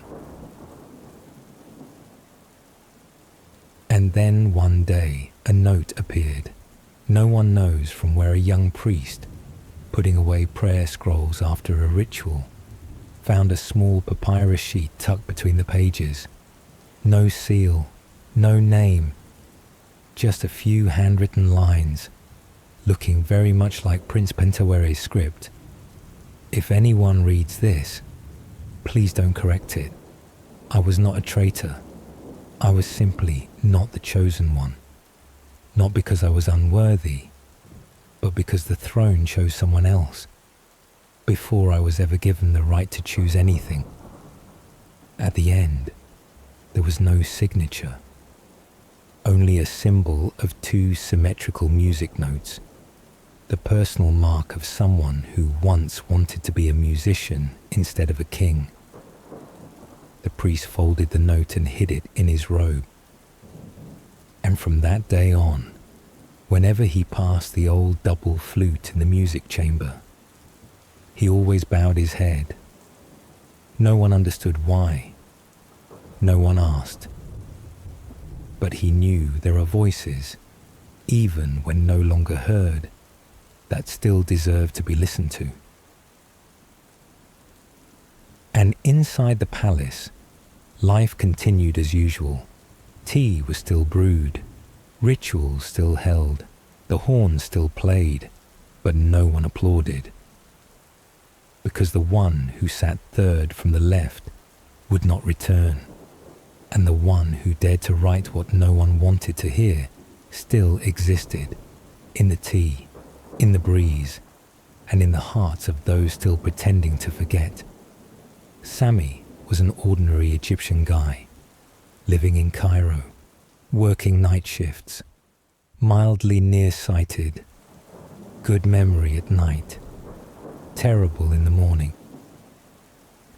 S1: And then one day, a note appeared. No one knows from where a young priest, putting away prayer scrolls after a ritual, found a small papyrus sheet tucked between the pages. No seal, no name, just a few handwritten lines, looking very much like Prince Pentawere's script. "If anyone reads this, please don't correct it. I was not a traitor. I was simply not the chosen one. Not because I was unworthy, but because the throne chose someone else, before I was ever given the right to choose anything." At the end, there was no signature, only a symbol of 2 symmetrical music notes, the personal mark of someone who once wanted to be a musician instead of a king. The priest folded the note and hid it in his robe. And And from that day on, whenever he passed the old double flute in the music chamber, he always bowed his head. No one understood why. No one asked. But he knew there are voices, even when no longer heard, that still deserve to be listened to. And inside the palace, life continued as usual. Tea was still brewed, rituals still held, the horn still played, but no one applauded. Because the one who sat third from the left would not return, and the one who dared to write what no one wanted to hear still existed, in the tea, in the breeze, and in the hearts of those still pretending to forget. Sami was an ordinary Egyptian guy, living in Cairo, working night shifts, mildly nearsighted, good memory at night, terrible in the morning.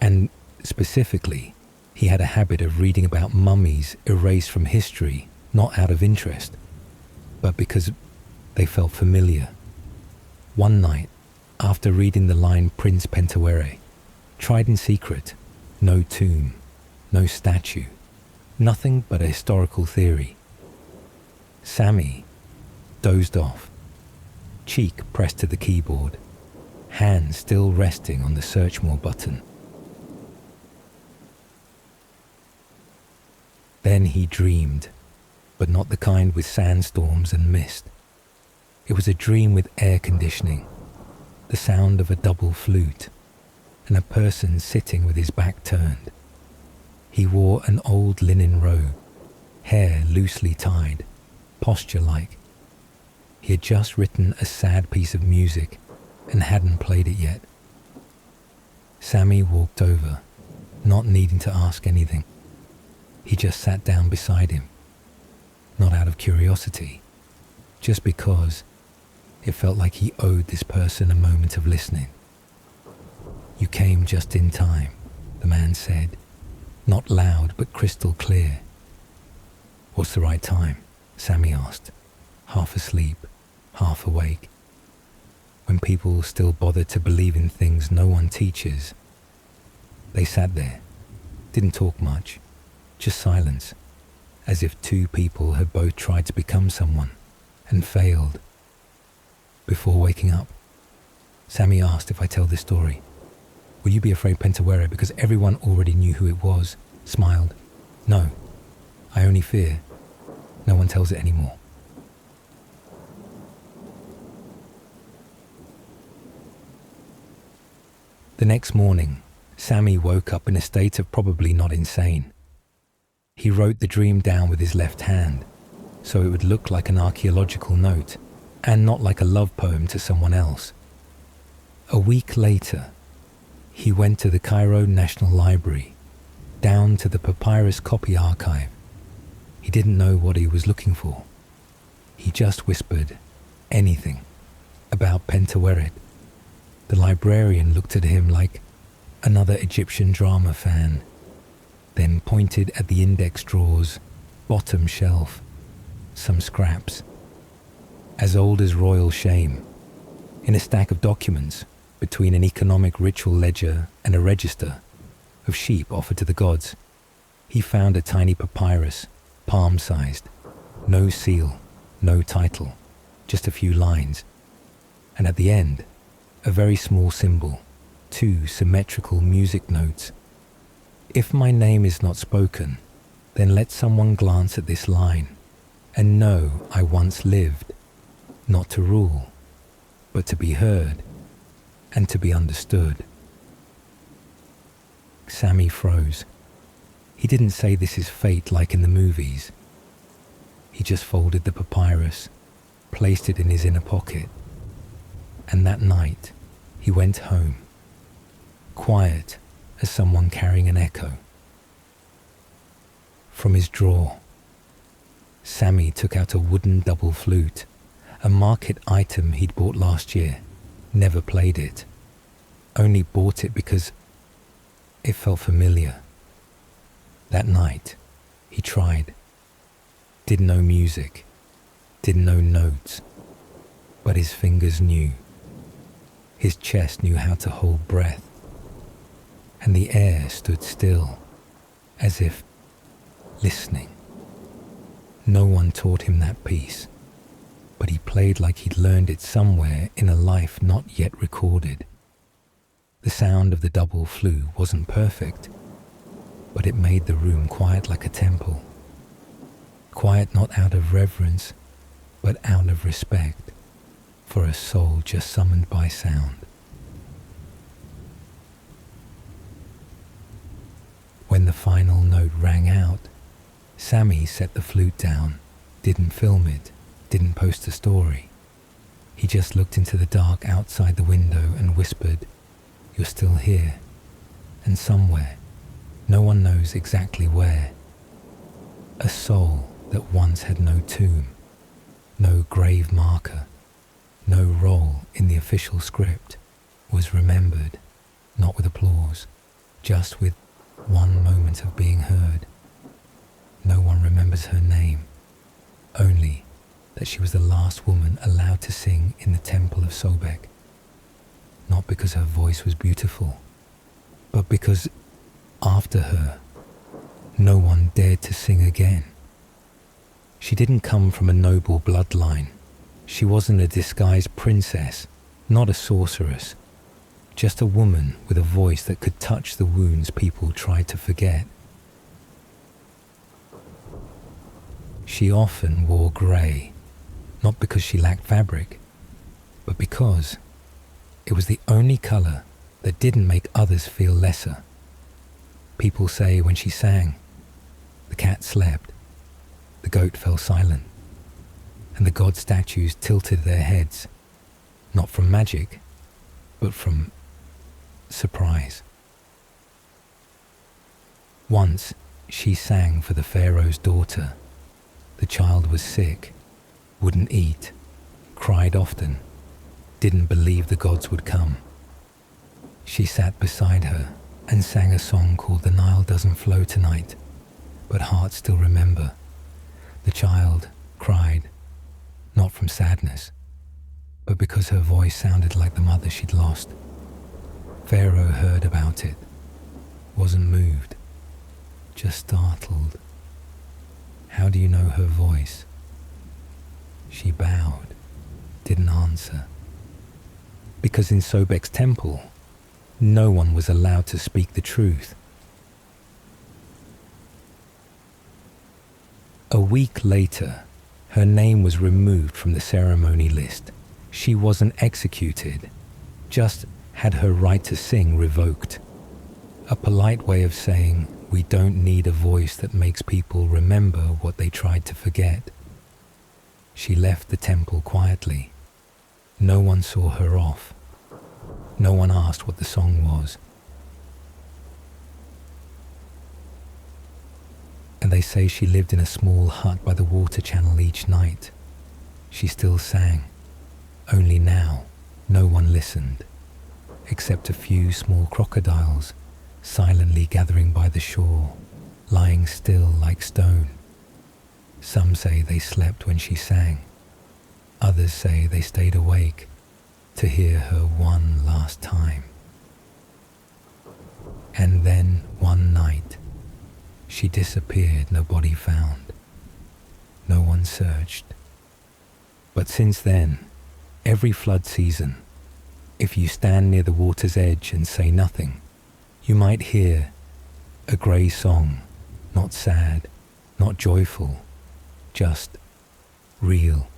S1: And specifically, he had a habit of reading about mummies erased from history, not out of interest, but because they felt familiar. One night, after reading the line Prince Pentawere, tried in secret, no tomb, no statue, nothing but a historical theory, Sami dozed off, cheek pressed to the keyboard, hand still resting on the search more button. Then he dreamed, but not the kind with sandstorms and mist. It was a dream with air conditioning, the sound of a double flute, and a person sitting with his back turned. He wore an old linen robe, hair loosely tied, posture-like. He had just written a sad piece of music and hadn't played it yet. Sami walked over, not needing to ask anything. He just sat down beside him, not out of curiosity, just because it felt like he owed this person a moment of listening. "You came just in time," the man said, not loud but crystal clear. "What's the right time?" Sami asked, half asleep, half awake. When people still bothered to believe in things no one teaches. They sat there, didn't talk much, just silence, as if two people had both tried to become someone and failed. Before waking up, Sami asked, "If I tell this story, will you be afraid Pentawere because everyone already knew who it was?" Smiled. "No, I only fear no one tells it anymore." The next morning, Sami woke up in a state of probably not insane. He wrote the dream down with his left hand, so it would look like an archaeological note and not like a love poem to someone else. A week later, he went to the Cairo National Library, down to the papyrus copy archive. He didn't know what he was looking for. He just whispered anything about Pentaweret. The librarian looked at him like another Egyptian drama fan, then pointed at the index drawers, bottom shelf, some scraps, as old as royal shame, in a stack of documents between an economic ritual ledger and a register of sheep offered to the gods. He found a tiny papyrus, palm-sized, no seal, no title, just a few lines, and at the end, a very small symbol, 2 symmetrical music notes. "If my name is not spoken, then let someone glance at this line and know I once lived, not to rule, but to be heard and to be understood." Sami froze. He didn't say this is fate like in the movies. He just folded the papyrus, placed it in his inner pocket, and that night he went home, quiet as someone carrying an echo. From his drawer, Sami took out a wooden double flute, a market item he'd bought last year, never played it, only bought it because it felt familiar. That night, he tried. didn't know music, didn't know notes, but his fingers knew. His chest knew how to hold breath, and the air stood still, as if listening. No one taught him that piece, but he played like he'd learned it somewhere in a life not yet recorded. The sound of the double flute wasn't perfect, but it made the room quiet like a temple. Quiet not out of reverence, but out of respect for a soul just summoned by sound. When the final note rang out, Sammy set the flute down, didn't film it, didn't post a story. He just looked into the dark outside the window and whispered, "You're still here, and somewhere, no one knows exactly where. A soul that once had no tomb, no grave marker, no role in the official script, was remembered, not with applause, just with one moment of being heard. No one remembers her name, only that she was the last woman allowed to sing in the temple of Sobek. Not because her voice was beautiful, but because after her, no one dared to sing again. She didn't come from a noble bloodline. She wasn't a disguised princess, not a sorceress, just a woman with a voice that could touch the wounds people tried to forget. She often wore grey, not because she lacked fabric, but because it was the only colour that didn't make others feel lesser. People say when she sang, the cat slept, the goat fell silent, and the god statues tilted their heads, not from magic, but from surprise. Once she sang for the pharaoh's daughter. The child was sick, wouldn't eat, cried often, didn't believe the gods would come. She sat beside her and sang a song called "The Nile Doesn't Flow Tonight, but Hearts Still Remember." The child cried, not from sadness, but because her voice sounded like the mother she'd lost. Pharaoh heard about it, wasn't moved, just startled. "How do you know her voice?" She bowed, didn't answer. Because in Sobek's temple, no one was allowed to speak the truth. A week later, her name was removed from the ceremony list. She wasn't executed, just had her right to sing revoked. A polite way of saying, we don't need a voice that makes people remember what they tried to forget. She left the temple quietly. No one saw her off. No one asked what the song was. And they say she lived in a small hut by the water channel each night. She still sang, only now no one listened, except a few small crocodiles silently gathering by the shore, lying still like stone. Some say they slept when she sang. Others say they stayed awake to hear her one last time. And then one night, she disappeared, no body found. No one searched. But since then, every flood season, if you stand near the water's edge and say nothing, you might hear a grey song, not sad, not joyful, just real.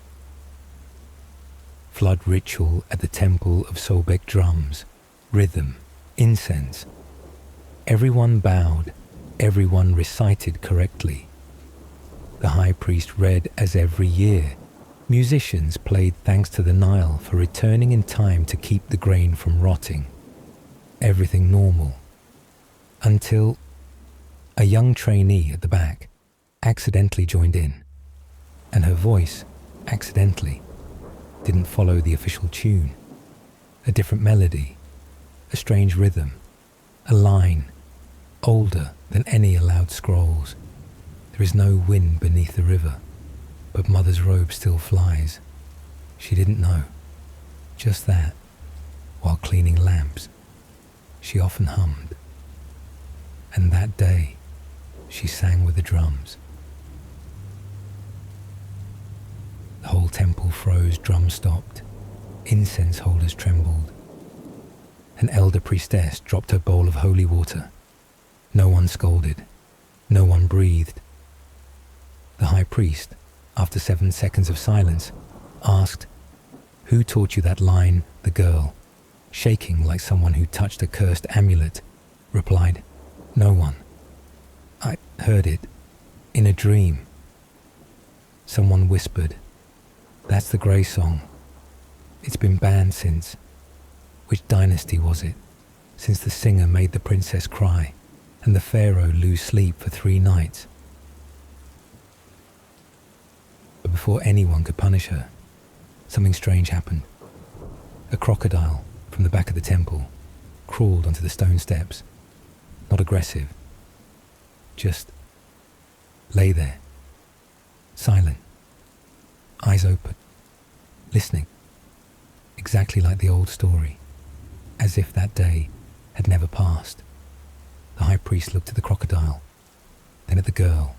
S1: Flood ritual at the temple of Sobek drums, rhythm, incense. Everyone bowed, everyone recited correctly. The high priest read as every year. Musicians played thanks to the Nile for returning in time to keep the grain from rotting. Everything normal. Until a young trainee at the back accidentally joined in, and her voice, accidentally, didn't follow the official tune. A different melody, a strange rhythm, a line, older than any allowed scrolls. There is no wind beneath the river, but Mother's robe still flies. She didn't know. Just that, while cleaning lamps, she often hummed. And that day, she sang with the drums. The whole temple froze, drums stopped, incense holders trembled. An elder priestess dropped her bowl of holy water. No one scolded. No one breathed. The high priest, after 7 seconds of silence, asked, "Who taught you that line, the girl?" Shaking like someone who touched a cursed amulet, replied, "No one. I heard it in a dream." Someone whispered, "That's the Grey Song. It's been banned since. Which dynasty was it? Since the singer made the princess cry and the pharaoh lose sleep for 3 nights." But before anyone could punish her, something strange happened. A crocodile from the back of the temple crawled onto the stone steps. Not aggressive, just lay there, silent, eyes open, listening, exactly like the old story, as if that day had never passed. The high priest looked at the crocodile, then at the girl,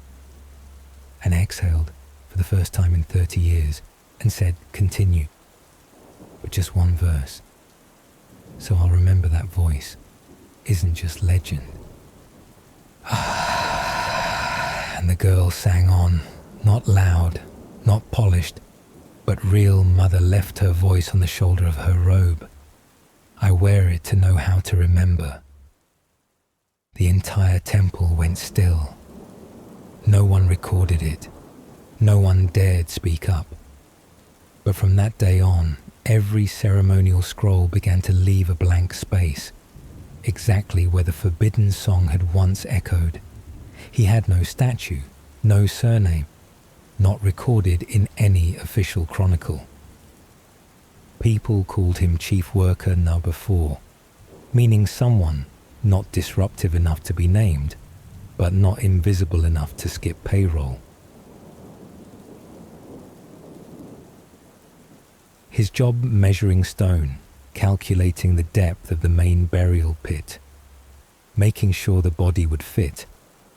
S1: and exhaled for the first time in 30 years and said, "Continue." But just one verse. So I'll remember that voice isn't just legend. And the girl sang on, not loud, not polished, but real mother left her voice on the shoulder of her robe. I wear it to know how to remember. The entire temple went still. No one recorded it. No one dared speak up. But from that day on, every ceremonial scroll began to leave a blank space, exactly where the forbidden song had once echoed. He had no statue, no surname, not recorded in any official chronicle. People called him Chief Worker Number 4, meaning someone not disruptive enough to be named, but not invisible enough to skip payroll. His job measuring stone, calculating the depth of the main burial pit, making sure the body would fit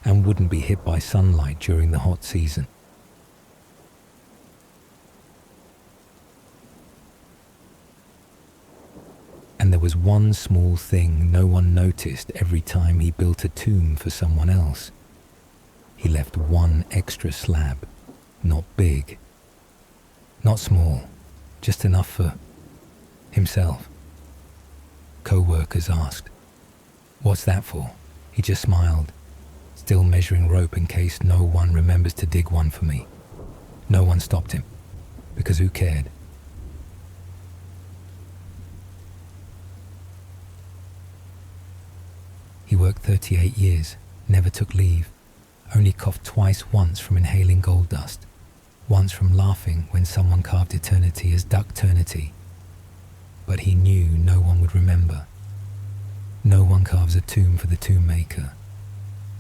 S1: and wouldn't be hit by sunlight during the hot season. And there was one small thing no one noticed every time he built a tomb for someone else. He left one extra slab, not big, not small, just enough for himself. Co-workers asked, "What's that for?" He just smiled, still measuring rope in case no one remembers to dig one for me. No one stopped him, because who cared? He worked 38 years, never took leave, only coughed twice, once from inhaling gold dust, once from laughing when someone carved eternity as ducternity. But he knew no one would remember. No one carves a tomb for the tomb maker.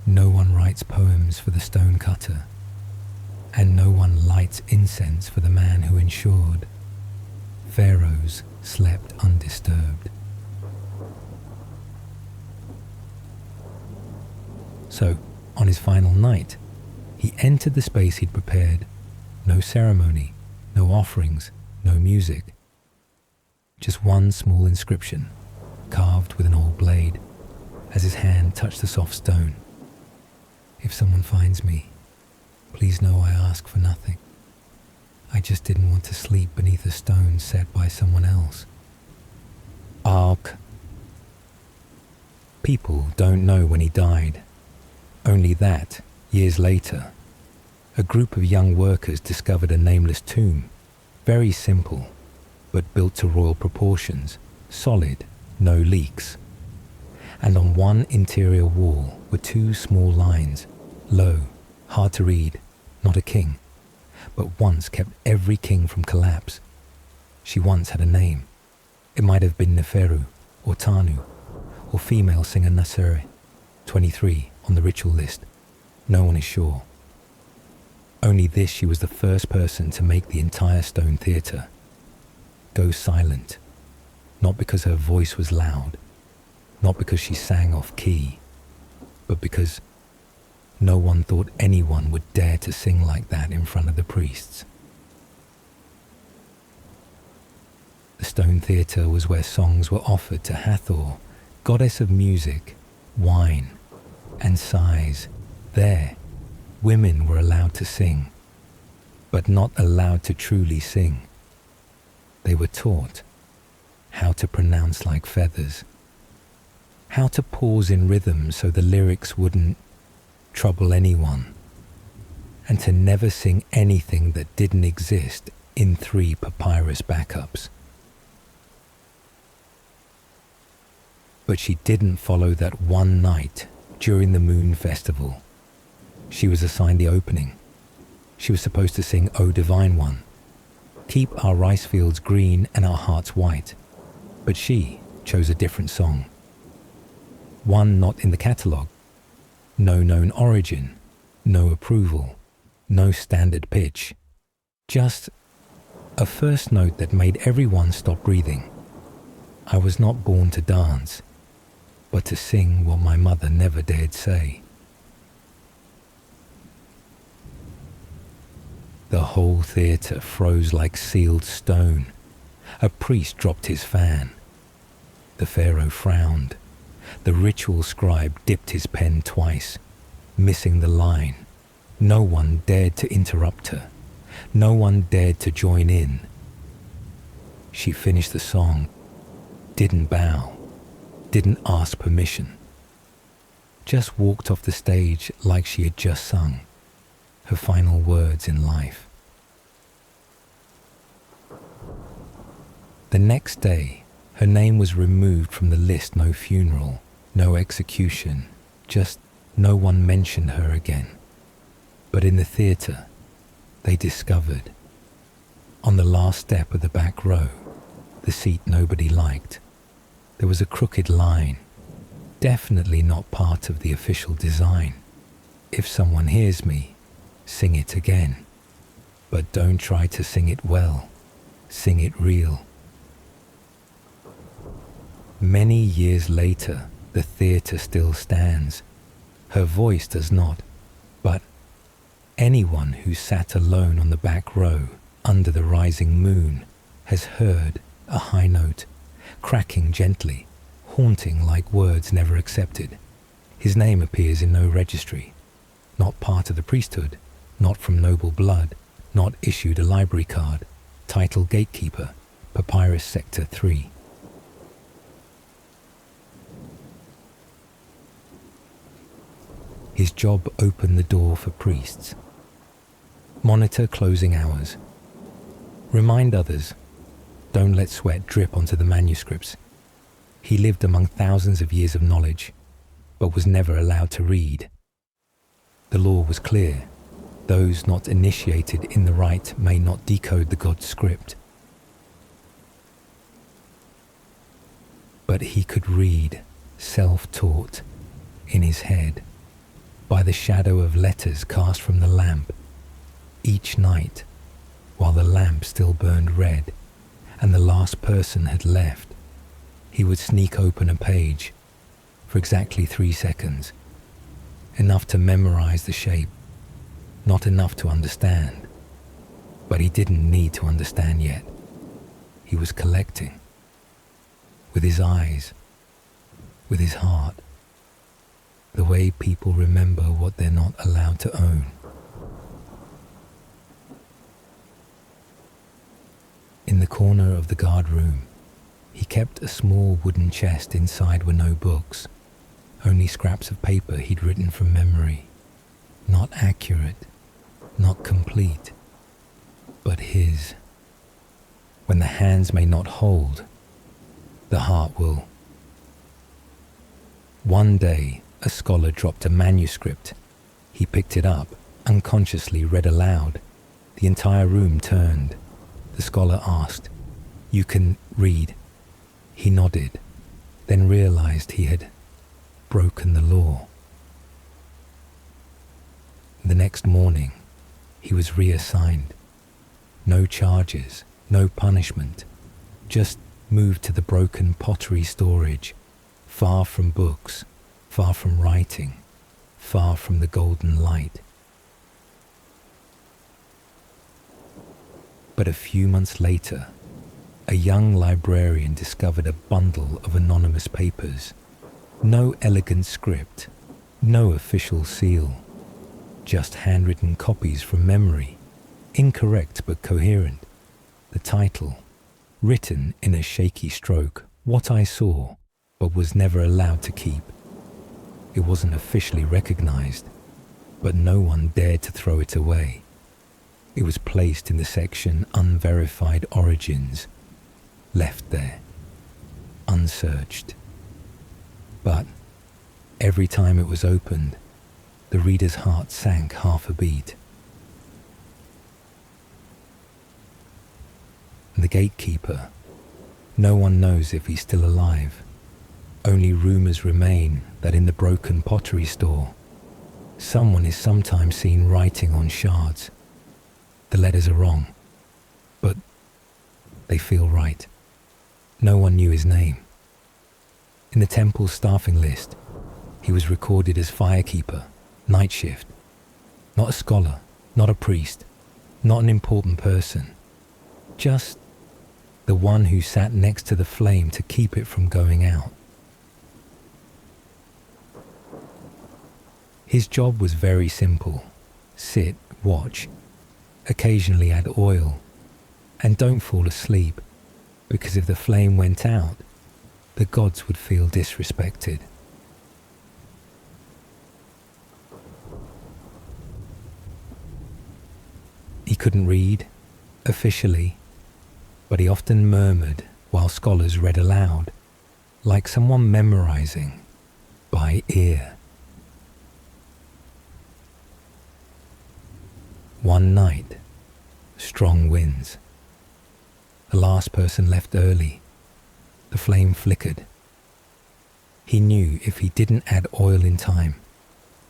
S1: No one writes poems for the stone cutter. And no one lights incense for the man who ensured pharaohs slept undisturbed. So, on his final night, he entered the space he'd prepared. No ceremony, no offerings, no music. Just one small inscription, carved with an old blade, as his hand touched the soft stone. "If someone finds me, please know I ask for nothing. I just didn't want to sleep beneath a stone set by someone else." Ark. People don't know when he died. Only that, years later, a group of young workers discovered a nameless tomb, very simple, but built to royal proportions, solid, no leaks. And on one interior wall were 2 small lines, low, hard to read, not a king, but once kept every king from collapse. She once had a name. It might have been Neferu, or Tanu, or female singer Noctory, 23 on the ritual list. No one is sure. Only this, she was the first person to make the entire Stone Theatre go silent, not because her voice was loud, not because she sang off key, but because no one thought anyone would dare to sing like that in front of the priests. The Stone Theatre was where songs were offered to Hathor, goddess of music, wine, and sighs. There, women were allowed to sing, but not allowed to truly sing. They were taught how to pronounce like feathers, how to pause in rhythm so the lyrics wouldn't trouble anyone, and to never sing anything that didn't exist in 3 papyrus backups. But she didn't follow that one night during the Moon Festival. She was assigned the opening. She was supposed to sing O Divine One, keep our rice fields green and our hearts white, but she chose a different song. One not in the catalogue, no known origin, no approval, no standard pitch, just a first note that made everyone stop breathing. I was not born to dance, but to sing what my mother never dared say. The whole theatre froze like sealed stone. A priest dropped his fan. The pharaoh frowned. The ritual scribe dipped his pen twice, missing the line. No one dared to interrupt her. No one dared to join in. She finished the song, didn't bow, didn't ask permission. Just walked off the stage like she had just sung her final words in life. The next day, her name was removed from the list. No funeral, no execution, just no one mentioned her again. But in the theatre, they discovered, on the last step of the back row, the seat nobody liked, there was a crooked line, definitely not part of the official design. If someone hears me, sing it again. But don't try to sing it well. Sing it real. Many years later, the theatre still stands. Her voice does not, but anyone who sat alone on the back row under the rising moon has heard a high note, cracking gently, haunting like words never accepted. His name appears in no registry, not part of the priesthood, not from noble blood, not issued a library card, title gatekeeper, Papyrus Sector 3. His job opened the door for priests. Monitor closing hours. Remind others. Don't let sweat drip onto the manuscripts. He lived among thousands of years of knowledge, but was never allowed to read. The law was clear. Those not initiated in the rite may not decode the god's script. But he could read, self-taught, in his head, by the shadow of letters cast from the lamp. Each night, while the lamp still burned red and the last person had left, he would sneak open a page for exactly 3 seconds, enough to memorize the shape, not enough to understand. But he didn't need to understand yet. He was collecting, with his eyes, with his heart, the way people remember what they're not allowed to own. In the corner of the guard room, he kept a small wooden chest. Inside were no books, only scraps of paper he'd written from memory. Not accurate, not complete, but his. When the hands may not hold, the heart will. One day, a scholar dropped a manuscript. He picked it up, unconsciously read aloud. The entire room turned. The scholar asked, "You can read?" He nodded, then realized he had broken the law. The next morning, He was reassigned. No charges, no punishment, just moved to the broken pottery storage, far from books, far from writing, far from the golden light. But a few months later, a young librarian discovered a bundle of anonymous papers. No elegant script, no official seal, just handwritten copies from memory, incorrect but coherent. The title, written in a shaky stroke, What I Saw, but was never allowed to keep. It wasn't officially recognized, but no one dared to throw it away. It was placed in the section Unverified Origins, left there, unsearched. But every time it was opened, the reader's heart sank half a beat. The gatekeeper, no one knows if he's still alive. Only rumors remain that in the broken pottery store, someone is sometimes seen writing on shards. The letters are wrong, but they feel right. No one knew his name. In the temple's staffing list, he was recorded as firekeeper, night shift. Not a scholar, not a priest, not an important person. Just the one who sat next to the flame to keep it from going out. His job was very simple. Sit, watch, occasionally add oil, and don't fall asleep, because if the flame went out, the gods would feel disrespected. He couldn't read, officially, but he often murmured while scholars read aloud, like someone memorizing by ear. One night, strong winds. The last person left early. The flame flickered. He knew if he didn't add oil in time,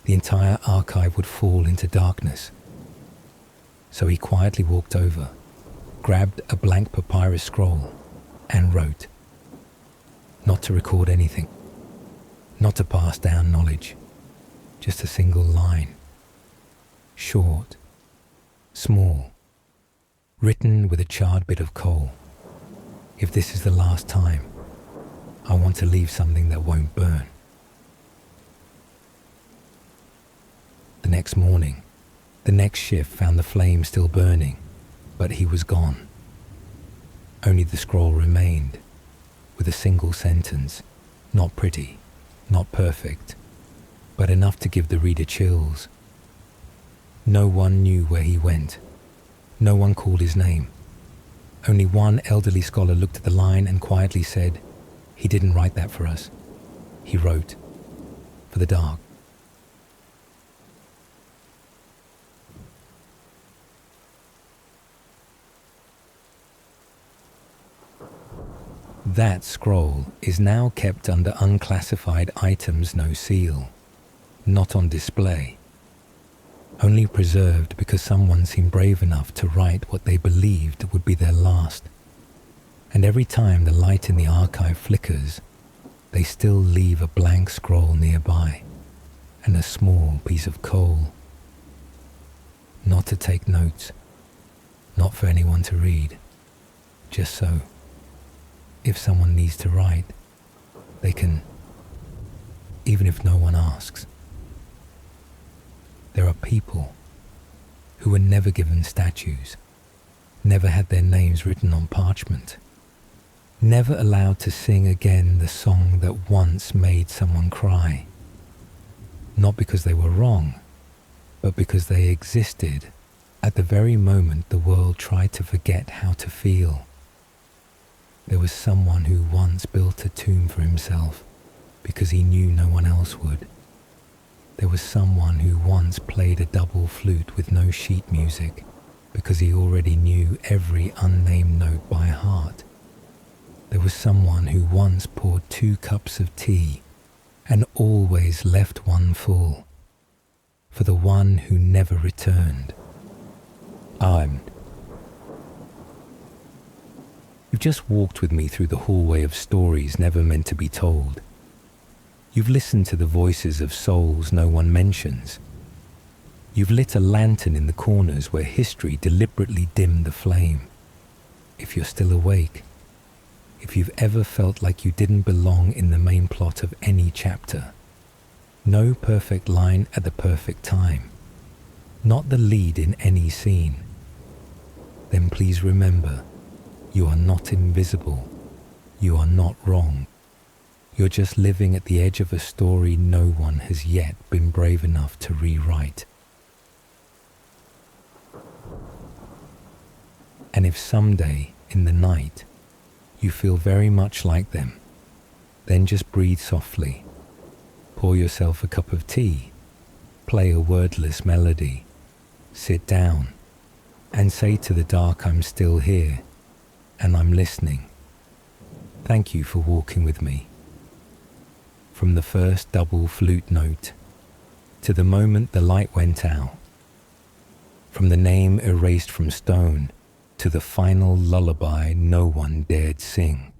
S1: the entire archive would fall into darkness. So he quietly walked over, grabbed a blank papyrus scroll, and wrote. Not to record anything, not to pass down knowledge, just a single line. Short, small, written with a charred bit of coal. If this is the last time, I want to leave something that won't burn. The next morning, the next shift found the flame still burning, but he was gone. Only the scroll remained, with a single sentence, not pretty, not perfect, but enough to give the reader chills. No one knew where he went. No one called his name. Only one elderly scholar looked at the line and quietly said, "He didn't write that for us. He wrote for the dark." That scroll is now kept under unclassified items no seal, not on display, only preserved because someone seemed brave enough to write what they believed would be their last. And every time the light in the archive flickers, they still leave a blank scroll nearby and a small piece of coal. Not to take notes, not for anyone to read, just so, if someone needs to write, they can, even if no one asks. There are people who were never given statues, never had their names written on parchment, never allowed to sing again the song that once made someone cry. Not because they were wrong, but because they existed at the very moment the world tried to forget how to feel. There was someone who once built a tomb for himself because he knew no one else would. There was someone who once played a double flute with no sheet music because he already knew every unnamed note by heart. There was someone who once poured 2 cups of tea and always left one full for the one who never returned, I'm. You've just walked with me through the hallway of stories never meant to be told. You've listened to the voices of souls no one mentions. You've lit a lantern in the corners where history deliberately dimmed the flame. If you're still awake, if you've ever felt like you didn't belong in the main plot of any chapter, no perfect line at the perfect time, not the lead in any scene, then please remember, you are not invisible. You are not wrong. You're just living at the edge of a story no one has yet been brave enough to rewrite. And if someday, in the night, you feel very much like them, then just breathe softly. Pour yourself a cup of tea, play a wordless melody, sit down, and say to the dark, I'm still here, and I'm listening. Thank you for walking with me. From the first double flute note, to the moment the light went out, from the name erased from stone, to the final lullaby no one dared sing.